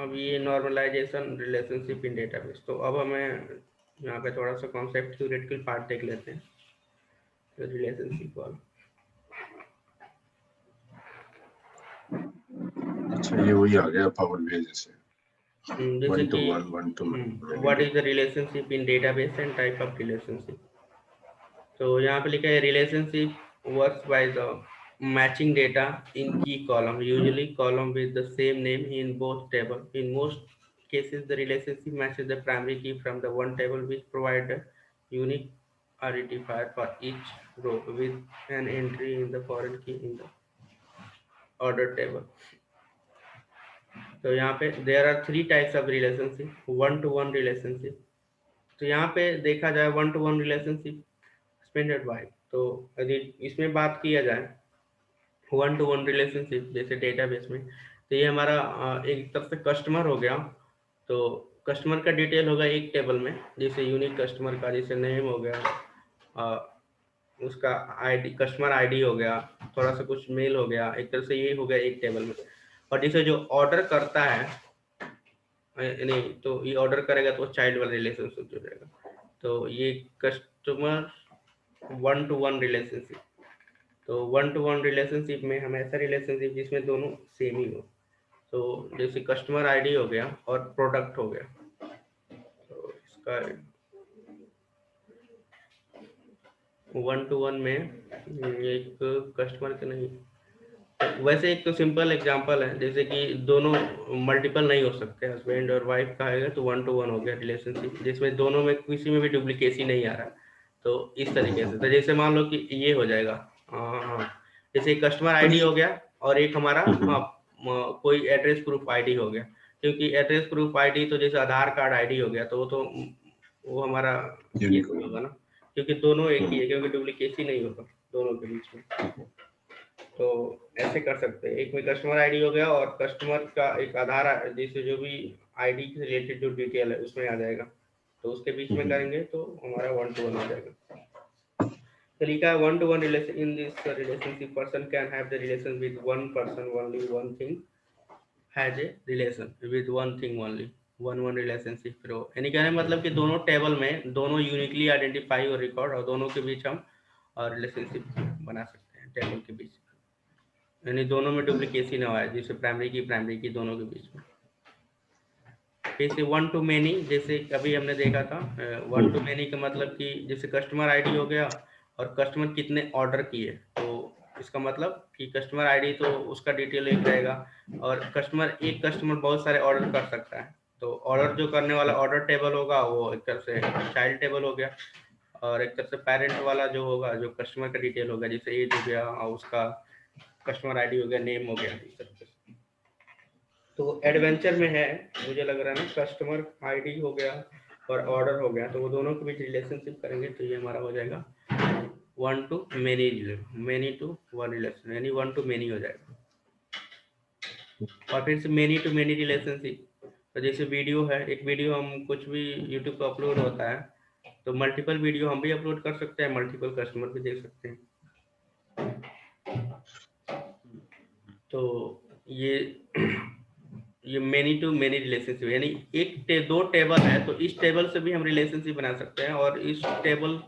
अब ये नॉर्मलाइजेशन रिलेशनशिप इन डेटाबेस, तो अब हमें यहाँ पे थोड़ा सा कॉन्सेप्ट थ्योरेटिकल पार्ट देख लेते हैं, तो रिलेशनशिप वाला। अच्छा, ये वही आ गया पावर बीआई जैसे जैसे 1 to कि 1, 1 to what many। Is the relationship in database and type of relationship. तो यहाँ पे लिखा है relationship works by the matching data in key column, usually column with the same name in both table. In most cases the relationship matches the primary key from the one table, which provide a unique identifier for each row with an entry in the foreign key in the order table. तो यहाँ पे there are 3 types of relationship, 1 to 1 relationship. तो यहाँ पे देखा जाए 1 to 1 रिलेशनशिप हस्बैंड वाइफ, तो यदि इसमें बात किया जाए 1 to 1 रिलेशनशिप जैसे डेटाबेस में, तो ये हमारा एक तरफ से कस्टमर हो गया। तो कस्टमर का डिटेल होगा एक टेबल में, जैसे यूनिक कस्टमर का जैसे नेम हो गया, उसका आईडी, कस्टमर आईडी हो गया, थोड़ा सा कुछ मेल हो गया, एक तरह से ये हो गया एक टेबल में। और जैसे जो ऑर्डर करता है, नहीं तो ये ऑर्डर करेगा तो चाइल्ड वाला रिलेशनशिप हो जाएगा। तो ये कस्टमर 1 to 1 रिलेशनशिप। तो 1 to 1 रिलेशनशिप में हम ऐसा रिलेशनशिप जिसमें दोनों सेम ही हो। तो जैसे कस्टमर आईडी हो गया और प्रोडक्ट हो गया, तो इसका 1 to 1 में एक कस्टमर के नहीं, वैसे एक तो सिंपल एग्जांपल है, जैसे कि दोनों मल्टीपल नहीं हो सकते, हस्बैंड और वाइफ का है तो 1 to 1 हो गया रिलेशनशिप, जिसमें दोनों में किसी में भी डुप्लीकेसी नहीं आ रहा। तो इस तरीके से, तो जैसे मान लो कि ये हो जाएगा, जैसे कस्टमर आईडी हो गया और एक हमारा कोई एड्रेस प्रूफ आईडी हो गया, क्योंकि एड्रेस प्रूफ आईडी तो जैसे आधार कार्ड आईडी हो गया, तो वो हमारा ये होगा ना, क्योंकि दोनों एक ही है, क्योंकि डुप्लीकेसी नहीं होगा दोनों के बीच में। तो ऐसे कर सकते हैं, एक में कस्टमर आईडी हो गया और कस्टमर का एक आधार, जैसे जो भी आईडी से रिलेटेड जो डिटेल है उसमें आ जाएगा, तो उसके बीच में करेंगे तो हमारा 1 to 1 हो जाएगा। तरीका 1 to 1 relation, in this relationship person can have the relation with one person only, one thing has a relation with one thing only, 1 relationship pro, यानी कहने मतलब कि दोनों टेबल में दोनों यूनिकली आइडेंटिफाई और रिकॉर्ड, और दोनों के बीच हम रिलेशनशिप बना सकते हैं टेबल के बीच, यानी दोनों में डुप्लीकेसी ना आए, जैसे प्राइमरी की दोनों के बीच में। जैसे 1 to many, जैसे अभी हमने देखा था 1 to many का मतलब कि जैसे कस्टमर आईडी हो गया और कस्टमर कितने ऑर्डर किए, तो इसका मतलब कि कस्टमर आईडी तो उसका डिटेल एक रहेगा, और एक कस्टमर बहुत सारे ऑर्डर कर सकता है, तो ऑर्डर जो करने वाला ऑर्डर टेबल होगा वो एक तरह से चाइल्ड टेबल हो गया, और एक तरह से पेरेंट वाला जो होगा, जो कस्टमर का डिटेल होगा, जैसे एज हो गया और उसका कस्टमर आईडी हो गया, नेम हो गया, इस तरह से। तो एडवेंचर में है, मुझे लग रहा है ना, कस्टमर आईडी हो गया और ऑर्डर हो गया, तो वो दोनों के बीच रिलेशनशिप करेंगे, तो ये हमारा हो जाएगा 1 to many to 1 रिलेशन, यानी 1 to many हो जाएगा। और फिर से मेनी टू मेनी रिलेशनशिप, तो जैसे वीडियो है, एक वीडियो हम कुछ भी यूट्यूब पर अपलोड होता है, तो मल्टीपल वीडियो हम भी अपलोड कर सकते हैं, मल्टीपल कस्टमर भी देख सकते हैं। तो ये मेनी टू मेनी रिलेशनशिप, यानी दो टेबल है, तो इस टेबल से भी हम रिलेशनशिप बना सकते हैं, और इस टेबल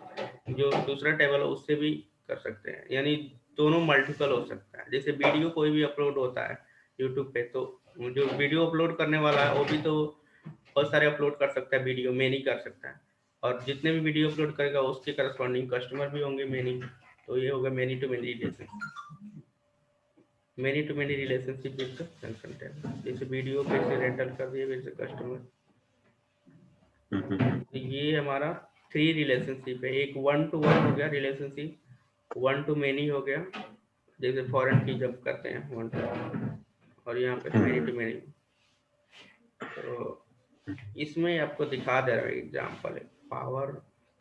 जो दूसरा टेबल है उससे भी कर सकते हैं, यानी दोनों मल्टीपल हो सकता है। जैसे वीडियो कोई भी अपलोड होता है यूट्यूब पे, तो जो वीडियो अपलोड करने वाला है वो भी तो बहुत सारे अपलोड कर सकता है, वीडियो मेनी कर सकता है, और जितने भी वीडियो अपलोड करेगा उसके करस्पॉन्डिंग कस्टमर भी होंगे मेनी, तो ये होगा many to many relationship. Many to many relationship with the consultant, जैसे वीडियो कैसे रेंटल कर दिए विद द कस्टमर, तो ये हमारा 3 रिलेशनशिप है। एक 1 to 1 हो गया रिलेशनशिप, 1 to many हो गया, जैसे फॉरेन की जब करते हैं 1 to 1, और यहाँ पे मेनी टू मेनी। तो इसमें आपको दिखा दे रहा है एग्जाम्पल, पावर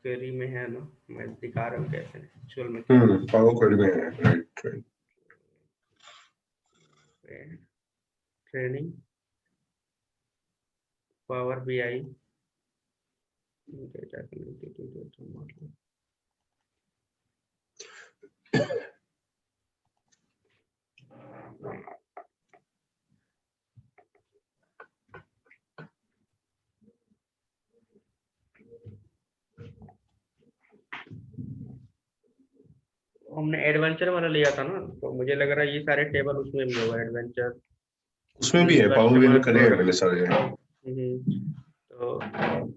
क्वेरी में है ना, मैं दिखा रहा हूँ कैसे एक्चुअल में पावर क्वेरी में है, right right. Training power BI data model, हमने एडवेंचर वाला लिया था ना, तो मुझे लग रहा है ये सारे टेबल उसमें भी होगा, एडवेंचर उसमें भी है, पावर बीआई में करे हैं मैंने सारे। तो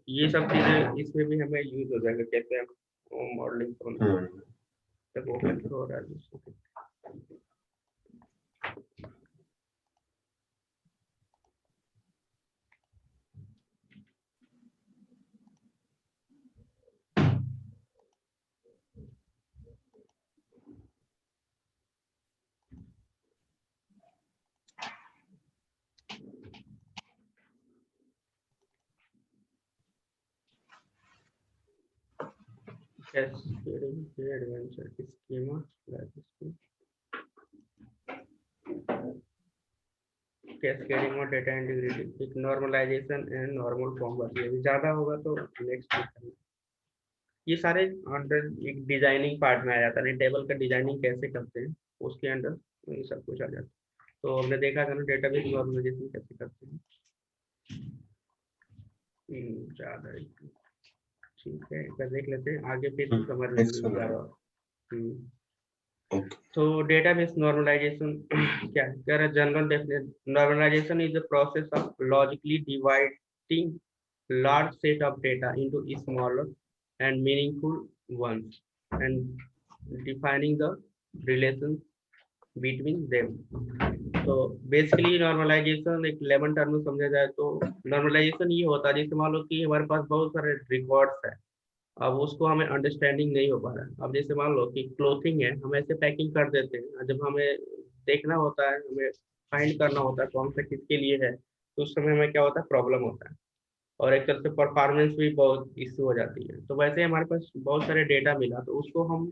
ये सब चीजें इसमें भी हमें यूज हो जाएगा, कैसे हम मॉडलिंग जब ओपन हो रहा है। Cascading adventure schema, cascading और data integrity, एक normalization and normal form बची है, ज्यादा होगा तो नेक्स्ट ये सारे अंडर एक डिजाइनिंग पार्ट में आ जाता है। टेबल का डिजाइनिंग कैसे करते हैं उसके अंडर ये सब कुछ आ जाता है। तो हमने देखा था ना डेटाबेस नॉर्मलाइजेशन कैसे करते हैं। ज्यादा ठीक है, एक बार देख लेते हैं आगे फिर समझ लेंगे। तो डेटाबेस नॉर्मलाइजेशन क्या है? कह रहा है general definition, normalization is the process of logically dividing large set of data into smaller and meaningful ones and defining the relations between them. तो बेसिकली नॉर्मलाइजेशन एक लेमन टर्म में समझा जाए तो नॉर्मलाइजेशन ये होता है जैसे मान लो कि हमारे पास बहुत सारे रिकॉर्ड्स है, अब उसको हमें अंडरस्टैंडिंग नहीं हो पा रहा है। अब जैसे मान लो कि क्लोथिंग है, हम ऐसे पैकिंग कर देते हैं, जब हमें देखना होता है, हमें फाइंड करना होता है कौन सा किसके लिए है, तो उस समय में क्या होता है, प्रॉब्लम होता है और एक तरह से परफॉर्मेंस भी बहुत इश्यू हो जाती है। तो वैसे हमारे पास बहुत सारे डेटा मिला, तो उसको हम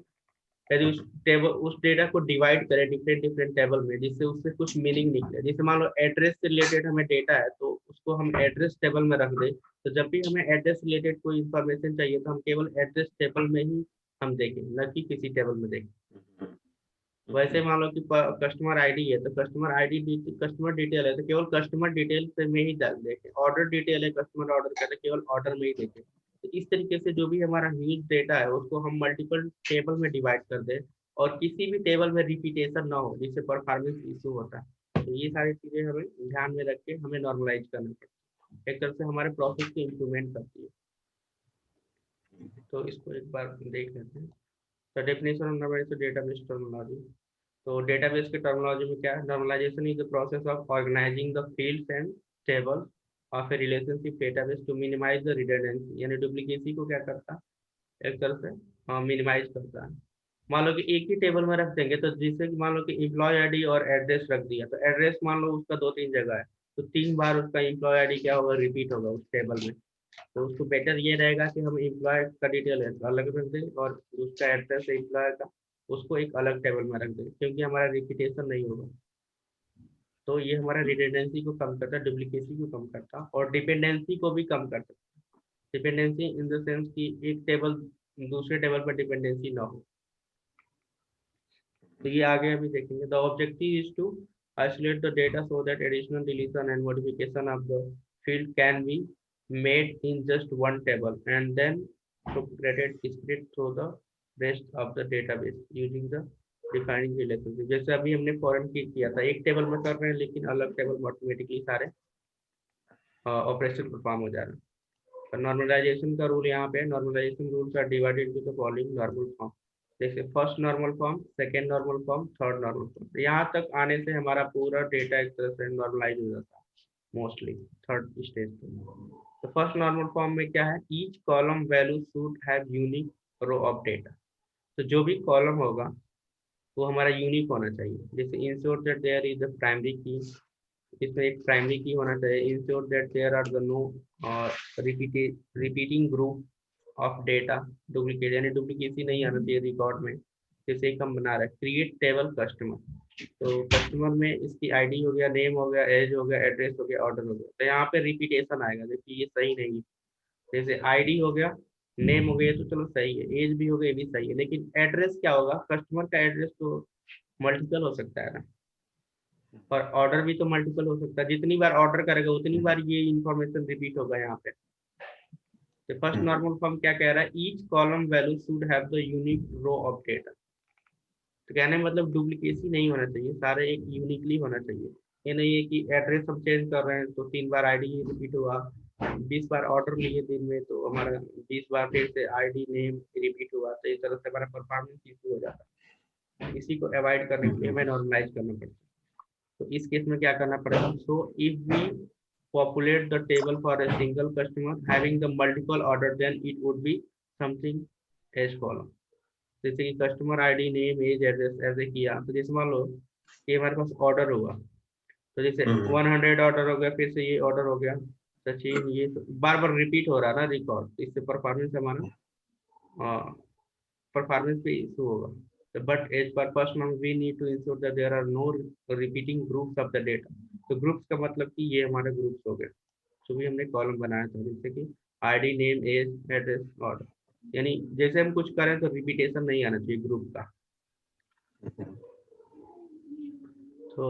यदि उस डेटा को डिवाइड करें डिफरेंट डिफरेंट टेबल में, जिससे उससे कुछ मीनिंग निकले। जैसे मान लो एड्रेस से रिलेटेड हमें डेटा है, तो उसको हम एड्रेस टेबल में रख दें, तो जब भी हमें एड्रेस रिलेटेड कोई इंफॉर्मेशन चाहिए तो हम केवल एड्रेस टेबल में ही हम देखें, न कि किसी टेबल में देखें। वैसे मान लो कि कस्टमर आईडी है, तो कस्टमर आईडी कस्टमर डिटेल है, तो केवल कस्टमर डिटेल से में ही देखें। ऑर्डर डिटेल है, कस्टमर ऑर्डर का, तो केवल ऑर्डर में ही देखें। तो इस तरीके से जो भी हमारा ह्यूज डेटा है उसको हम मल्टीपल टेबल में डिवाइड कर दें और किसी भी टेबल में रिपीटेशन ना हो, जिससे परफॉर्मेंस इशू होता है। तो ये सारी चीजें हमें ध्यान में रख के हमें नॉर्मलाइज करना पड़ता है, एक तरह से हमारे प्रोसेस की इम्प्रूवमेंट करती है। तो इसको एक बार देख लेते हैं। तो definition of normalization database terminology. तो डेटाबेस की टर्मिनोलॉजी में क्या है, normalization is the process of organizing the fields and tables of a relationship database to minimize the redundancy, यानी डुप्लीकेसी को क्या करता है, एक तरह से मिनिमाइज करता है। मान लो कि एक ही टेबल में रख देंगे, तो जिससे कि मान लो कि एम्प्लॉय आईडी और एड्रेस रख दिया, तो एड्रेस मान लो उसका 2-3 जगह है, तो 3 बार उसका एम्प्लॉय आईडी क्या होगा, रिपीट होगा उस टेबल में। तो उसको बेटर ये रहेगा कि हम एम्प्लॉय का डिटेल अलग रख दें और उसका एड्रेस एम्प्लॉय का उसको एक अलग टेबल में रख दें, क्योंकि हमारा रिपीटेशन नहीं होगा। तो ये हमारा रिडंडेंसी को कम करता है, डुप्लीकेसी को कम करता है और डिपेंडेंसी को भी कम करता है। डिपेंडेंसी इन द सेंस कि एक टेबल दूसरे टेबल पर डिपेंडेंसी ना हो। तो ये आगे अभी देखेंगे। The objective is to isolate the data so that additional deletion and modification of the field can be made in just one table and then propagated spread through the rest of the database using the defining relationship। जैसे अभी हमने फॉरेन की किया था, एक टेबल में कर रहे हैं लेकिन अलग टेबल में ऑटोमेटिकली सारे ऑपरेशन परफॉर्म हो जा रहे हैं। तो नॉर्मलाइजेशन का रूल यहाँ पे, normalization rules are divided into the following normal form. जैसे first normal form, second normal form, third normal form. यहाँ तक आने से हमारा पूरा डेटा एक तरह से नॉर्मलाइज हो जाता है मोस्टली थर्ड स्टेज पे। तो फर्स्ट नॉर्मल फॉर्म में क्या है, each column value should have unique row of data. तो जो भी कॉलम होगा वो हमारा यूनिक होना चाहिए। जैसे ensure that there is the primary key, इसमें एक प्राइमरी की होना चाहिए। Ensure that there are the no repeating group of data, duplicate यानी डुप्लीकेसी नहीं आना चाहिए रिकॉर्ड में। जैसे एक हम बना रहे हैं क्रिएट टेबल कस्टमर, तो कस्टमर में इसकी आईडी हो गया, नेम हो गया, एज हो गया, एड्रेस हो गया, ऑर्डर हो गया, तो यहाँ पे रिपीटेशन आएगा, जैसे ये सही नहीं है। जैसे आईडी हो गया, नेम हो गया, तो चलो सही है, एज भी हो गया, ये भी सही है, लेकिन एड्रेस क्या होगा, कस्टमर का एड्रेस तो मल्टीपल हो सकता है ना, और ऑर्डर भी तो मल्टीपल हो सकता है। जितनी बार ऑर्डर करेगा उतनी बार ये इन्फॉर्मेशन रिपीट होगा यहाँ पे। तो फर्स्ट नॉर्मल फॉर्म क्या कह रहा है, each column value should have the unique row of data. तो कहने मतलब डुप्लीकेसी नहीं होना चाहिए, सारे एक यूनिकली होना चाहिए। ये नहीं है कि एड्रेस हम चेंज कर रहे हैं तो 3 बार आईडी रिपीट हुआ, 20 बार ऑर्डर लिए दिन में तो हमारा 20 बार फिर से आईडी नेम रिपीट हुआ, तो इस तरह से हमारा परफॉर्मेंस इशू हो जाता है। इसी को अवॉइड करने के लिए हमें नॉर्मलाइज करना पड़ता है। तो इस केस में क्या करना पड़ेगा, so if we populate the table for a single customer having the multiple order, then it would be something as follow। जैसे कि customer ID name age address ऐसे किया, तो जैसे मान लो कि हमारे पास ऑर्डर हुआ, तो जैसे 100 ऑर्डर हो गया, फिर से ये ऑर्डर हो गया, सचिन, ये तो बार बार रिपीट हो रहा है ना रिकॉर्ड, तो इससे परफॉर्मेंस हमारा परफॉर्मेंस पे इशू होगा. But as per first norm we need to ensure that there are no repeating groups of the data. तो ग्रुप्स का मतलब कि ये हमारे ग्रुप्स हो गए. तो भी हमने कॉलम बनाया था जैसे कि ID, name, age, address, order. यानी जैसे हम कुछ करें तो रिपीटेशन नहीं आना चाहिए ग्रुप का. So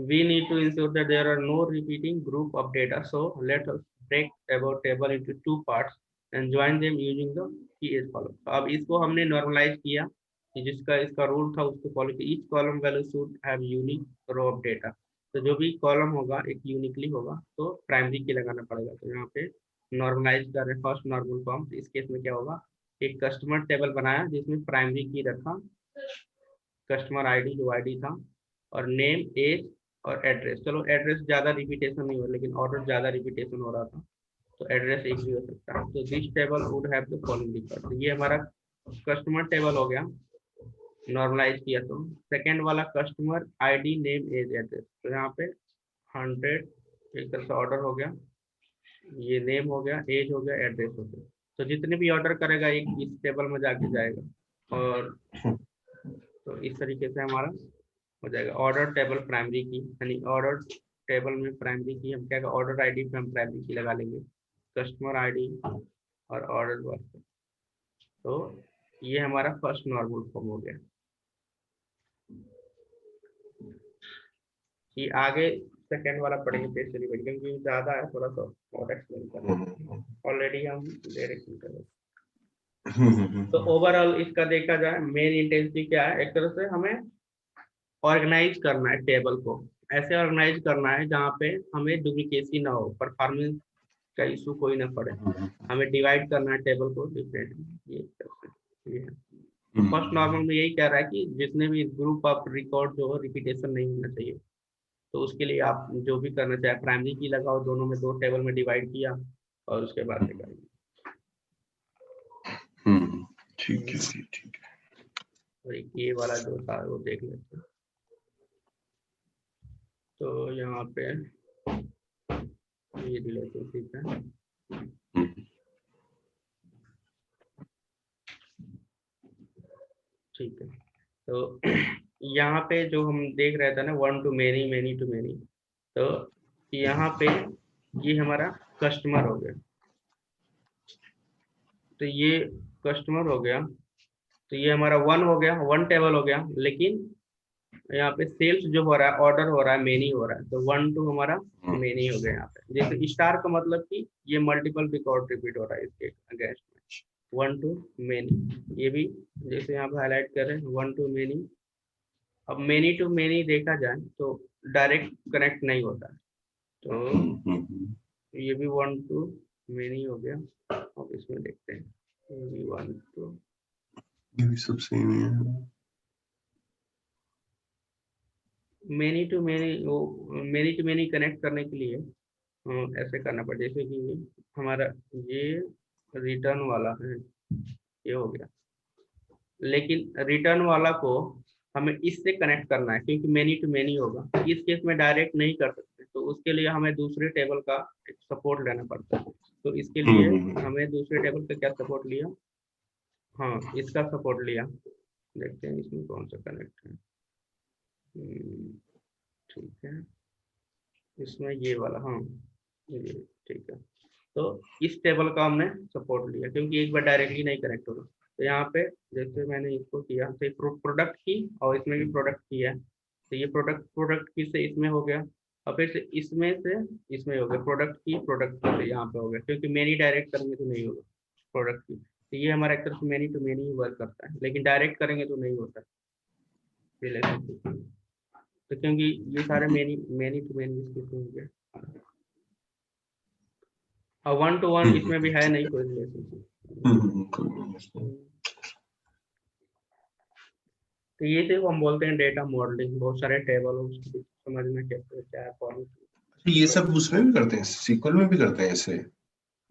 we need to ensure that there are no repeating group of data. So let us break about table into two parts and join them using the key as follows. तो अब इसको हमने नॉर्मलाइज किया कि जिसका इसका रूल था उसको फॉलो किया. Each column value should have unique row of data. तो जो भी कॉलम होगा एक यूनिकली होगा तो प्राइमरी की लगाना पड़ेगा. तो यहाँ पे नॉर्मलाइज कर रहे फर्स्ट नॉर्मल फॉर्म. तो इस केस में क्या होगा, एक कस्टमर टेबल बनाया जिसमें प्राइमरी की रखा, कस्टमर आईडी जो आईडी था, और नेम, एज और एड्रेस. चलो एड्रेस ज्यादा रिपीटेशन नहीं हो, लेकिन ऑर्डर ज्यादा रिपीटेशन हो रहा था तो एड्रेस एक भी हो सकता है. तो this table would have the following record. तो ये हमारा कस्टमर टेबल हो गया नॉर्मलाइज किया. तो सेकंड वाला customer ID, name, age, address. तो यहाँ पे 100 एक तरह से ऑर्डर हो गया, ये नेम हो गया, एज हो गया, एड्रेस हो गया. तो जितने भी ऑर्डर करेगा एक इस टेबल में जाके जाएगा. और तो इस तरीके से हमारा हो जाएगा ऑर्डर टेबल प्राइमरी की. यानी ऑर्डर टेबल में प्राइमरी की हम क्या, ऑर्डर आईडी पे हम प्राइमरी की लगा लेंगे, कस्टमर आईडी और ऑर्डर वर्क. तो ये हमारा फर्स्ट नॉर्मल फॉर्म हो गया. ये आगे सेकेंड वाला पढ़ेंगे स्पेशली क्योंकि ज्यादा है, थोड़ा सा और एक्सप्लेन करेंगे. ऑलरेडी हम डायरेक्शन कर रहे हैं. तो ओवरऑल इसका देखा जाए मेन इंटेंसिटी क्या है, एक तरह से हमें ऑर्गेनाइज करना है टेबल को. ऐसे ऑर्गेनाइज करना है जहाँ पे हमें डुप्लीकेसी ना हो, परफॉर्मेंस का इशू कोई ना पड़े. हमें डिवाइड करना है टेबल को डिफरेंट. ये फर्स्ट नॉर्मल में यही कह रहा है कि जितने भी ग्रुप ऑफ रिकॉर्ड जो हो रिपीटेशन नहीं होना चाहिए. तो उसके लिए आप जो भी करना चाहे प्राइमरी की लगाओ, दोनों में दो टेबल में डिवाइड किया और उसके बाद निकालिए. ठीक है, ठीक है. और ये वाला जो था वो देख लेते हैं. तो यहाँ पे ये रिलेशनशिप है. ठीक है. तो यहाँ पे जो हम देख रहे थे ना, 1 to many, many to many. तो यहाँ पे ये हमारा कस्टमर हो गया. तो ये कस्टमर हो गया. तो ये हमारा 1 हो गया, 1 टेबल हो गया. लेकिन यहाँ पे सेल्स जो हो रहा है, ऑर्डर हो रहा है, मेनी हो रहा है. तो 1 to हमारा मेनी हो गया. यहाँ पे जैसे स्टार का मतलब कि ये मल्टीपल रिकॉर्ड रिपीट हो रहा है इसके अगेंस्ट में. 1 to मेनी, ये भी जैसे यहाँ पे हाईलाइट कर रहे हैं 1 to मेनी. अब मेनी टू मेनी देखा जाए तो डायरेक्ट कनेक्ट नहीं होता. तो ये भी 1 to मेनी हो गया. अब इसमें देखते हैं ये भी 1 to, ये भी सब सेम है. मेनी टू मेनी, वो मेनी टू मेनी कनेक्ट करने के लिए ऐसे करना पड़े. जैसे कि हमारा ये रिटर्न वाला है, ये हो गया. लेकिन रिटर्न वाला को हमें इससे कनेक्ट करना है क्योंकि मेनी टू मेनी होगा. इस केस में डायरेक्ट नहीं कर सकते, तो उसके लिए हमें दूसरे टेबल का सपोर्ट लेना पड़ता है. तो इसके लिए हमें दूसरे टेबल का क्या सपोर्ट लिया, हाँ इसका सपोर्ट लिया. देखते हैं इसमें कौन सा कनेक्ट है. ठीक है, इसमें ये वाला, हाँ ये ठीक है. तो इस टेबल का हमने सपोर्ट लिया क्योंकि एक बार डायरेक्टली नहीं कनेक्ट होगा. तो यहाँ पे जैसे मैंने इसको किया तो प्रोडक्ट की और इसमें भी प्रोडक्ट की है. तो ये प्रोडक्ट की से इसमें हो गया और फिर से इसमें हो गया प्रोडक्ट की यहाँ पे हो गया क्योंकि मेनी डायरेक्ट करेंगे तो नहीं होगा प्रोडक्ट की. तो ये हमारा एक तरफ से मेनी टू मेनी वर्क करता है, लेकिन डायरेक्ट करेंगे तो नहीं होता रिलेशनशिप. तो क्योंकि ये सारे मेनी टू मेनी इसके हो गया. और 1 to 1 इसमें भी है नहीं कोई रिलेशनशिप. तो ये देखो हम बोलते हैं डेटा मॉडलिंग. बहुत सारे टेबल उसको समझना क्या है फॉर्म. ये सब उसमें भी करते हैं, सीक्वल में भी करते हैं ऐसे.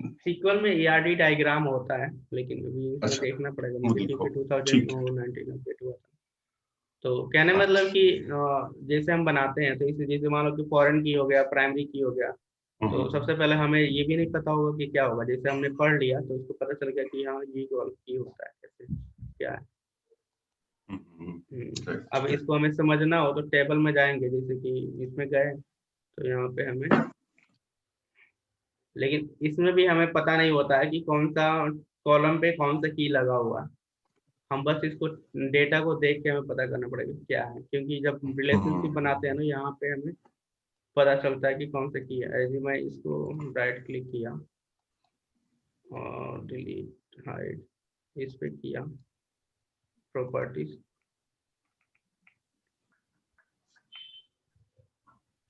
सीक्वल में ERD डायग्राम होता है, लेकिन अभी अच्छा, देखना पड़ेगा वो मुझे देखो. क्योंकि ठीक 2019 अपडेट हुआ था. तो कहने मतलब कि जैसे हम बनाते हैं तो इसे जैसे मान लो कि फॉरेन की हो गया, प्राइमरी की हो गया. तो सबसे पहले हमें ये भी नहीं पता होगा कि क्या होगा. जैसे हमने पढ़ लिया तो उसको पता चल गया कि हाँ ये की होता है कैसे. क्या है। right. अब इसको हमें समझना हो तो टेबल में जाएंगे, जैसे कि इसमें गए तो यहाँ पे हमें, लेकिन इसमें भी हमें पता नहीं होता है कि कौन सा कॉलम पे कौन सा की लगा हुआ है। हम बस इसको डेटा को देख के हमें पता करना पड़ेगा क्या है, क्योंकि जब रिलेशनशिप बनाते हैं ना यहाँ पे हमें पता चलता है कि कौन सा की है। यदि मैं इसको राइट क्लिक किया और डिलीट हाइड इस पे किया, प्रॉपर्टीज,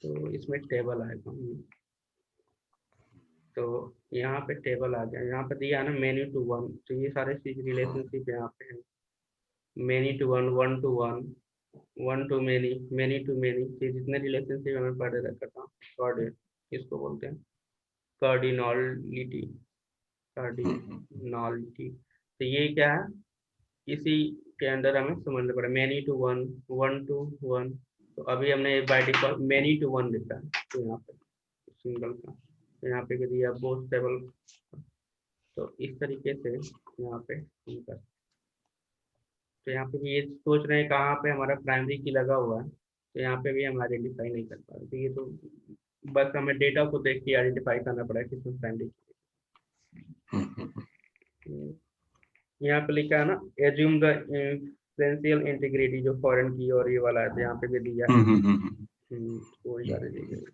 तो इसमें टेबल आएगा। तो यहाँ पे टेबल आ गया, यहाँ पे दिया है ना मेनी टू वन, तो ये सारे चीज रिलेशनशिप यहाँ पे है। Many to one, one to one, one to many, many to many, ये जितने रिलेशनशिप हमें पढ़े रखा था, इसको बोलते हैं कार्डिनॉलिटी। कार्डिनॉलिटी, तो ये क्या है, इसी के अंदर हमें समझना पड़ा। Many to one, one to one, तो अभी हमने by default many to one लिखा है, तो यहाँ पे सिंगल का, तो यहाँ पे दिया बोथ टेबल। तो इस तरीके से यहाँ पे हम कर, तो यहाँ पे भी ये सोच रहे हैं कहाँ पे हमारा प्राइमरी की लगा हुआ है, तो यहाँ पे भी हम आइडेंटिफाई नहीं कर पा रहे। तो ये तो बस हमें डेटा को देख के आइडेंटिफाई करना पड़ेगा किसमें प्राइमरी की। यहाँ पे लिखा है ना एज्यूम द इसेंशियल इंटीग्रिटी, जो फॉरेन की और ये वाला है, तो यहाँ पे भी दिया है। वही सारे चीजें।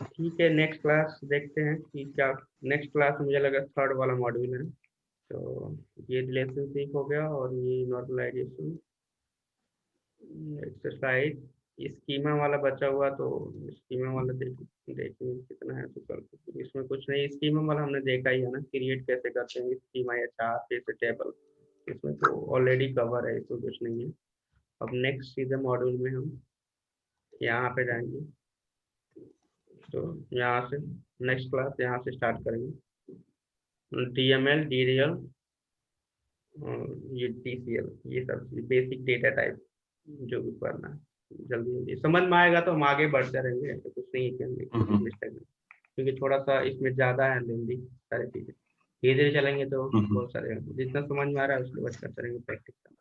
ठीक है, नेक्स्ट क्लास देखते हैं कि क्या। नेक्स्ट क्लास मुझे लगा थर्ड वाला मॉड्यूल है, तो ये रिलेशनशिप हो गया और ये नॉर्मलाइजेशन एक्सरसाइज, स्कीमा वाला बचा हुआ, तो स्कीमा वाला देखेंगे कितना है। तो कल इसमें कुछ नहीं, स्कीमा वाला हमने देखा ही है ना, क्रिएट कैसे करते हैं स्कीमा या चार्ट जैसे टेबल, इसमें तो ऑलरेडी कवर है, इसमें कुछ नहीं है। अब नेक्स्ट सीधे मॉड्यूल में हम यहाँ पे जाएंगे, तो यहाँ से नेक्स्ट क्लास यहाँ से स्टार्ट करेंगे। DML, DReal, ये TCL, ये सब बेसिक डेटा टाइप जो भी पढ़ना है, जल्दी जल्दी समझ में आएगा तो हम आगे बढ़ते रहेंगे, तो कुछ नहीं है मिस्टेक में, क्योंकि थोड़ा सा इसमें ज़्यादा है लेंदी सारी चीज़ें। धीरे धीरे चलेंगे तो बहुत सारे, जितना समझ में आ रहा है उसके बाद करते रहेंगे प्रैक्टिस करना।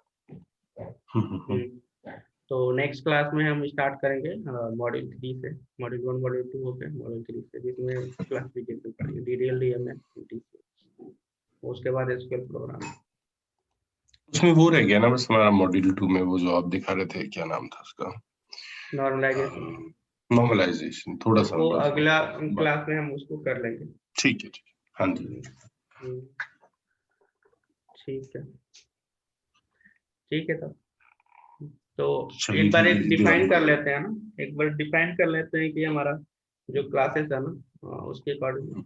तो नेक्स्ट क्लास में हम स्टार्ट करेंगे मॉड्यूल 3 से। मॉड्यूल 1 मॉड्यूल 2 हो गया, मॉड्यूल 3 से जिसमें क्लासिफिकेशन करेंगे, DReal, DML, TCL, उसके बाद SQL प्रोग्राम। उसमें वो रह गया ना बस हमारा मॉड्यूल 2 में, वो जो आप दिखा रहे थे, क्या नाम था उसका, नॉर्मलाइजेशन। नॉर्मलाइजेशन, थोड़ा सा वो अगला क्लास में हम उसको कर लेंगे। ठीक है, हाँ जी। ठीक है, ठीक है। तो एक बार एक डिफाइन कर लेते हैं ना, एक बार डिफाइन कर लेते हैं कि हमारा जो क्लासेस है ना उसके अकॉर्डिंग,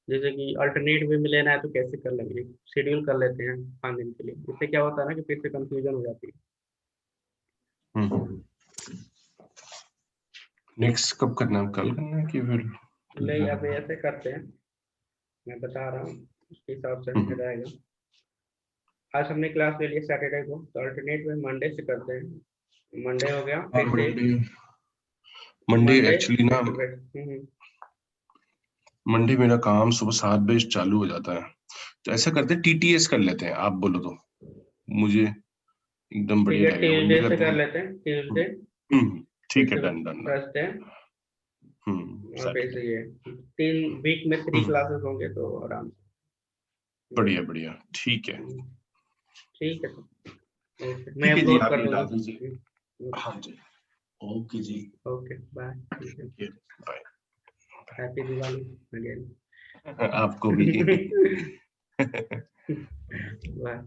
जैसे कि अल्टरनेट वे में लेना है तो कैसे कर लेंगे, शेड्यूल कर लेते हैं 5 दिन के लिए। इससे क्या होता है ना कि फिर से कंफ्यूजन हो जाती है। नेक्स्ट कब करना है, कल करना है कि फिर नहीं, अब ऐसे करते हैं, मैं बता रहा हूँ उसके हिसाब से रहेगा। आज हमने क्लास ले लिया सैटरडे को, तो अल्टरनेट में मंडे से करते हैं। मंडे हो गया, फिर से मंडे एक्चुअली ना, मंडे मेरा काम सुबह 7 बजे चालू हो जाता है, तो ऐसा करते हैं TTS कर लेते हैं, आप बोलो तो मुझे एकदम बढ़िया रहेगा। ट्यूजडे से कर लेते हैं, ट्यूजडे। ठीक है, डन डन। थर्सडे, फिर से ये 3 वीक में 3 क्लासेस होंगे, तो आराम से। बढ़िया बढ़िया, ठीक है। ठीक है, तो मैं ठीक है जी, अपलोड आप कर ये डाल दूंगा। दीजिए। हाँ जी, ओके जी, okay, bye. Bye. Happy Diwali again. आपको भी। बाय।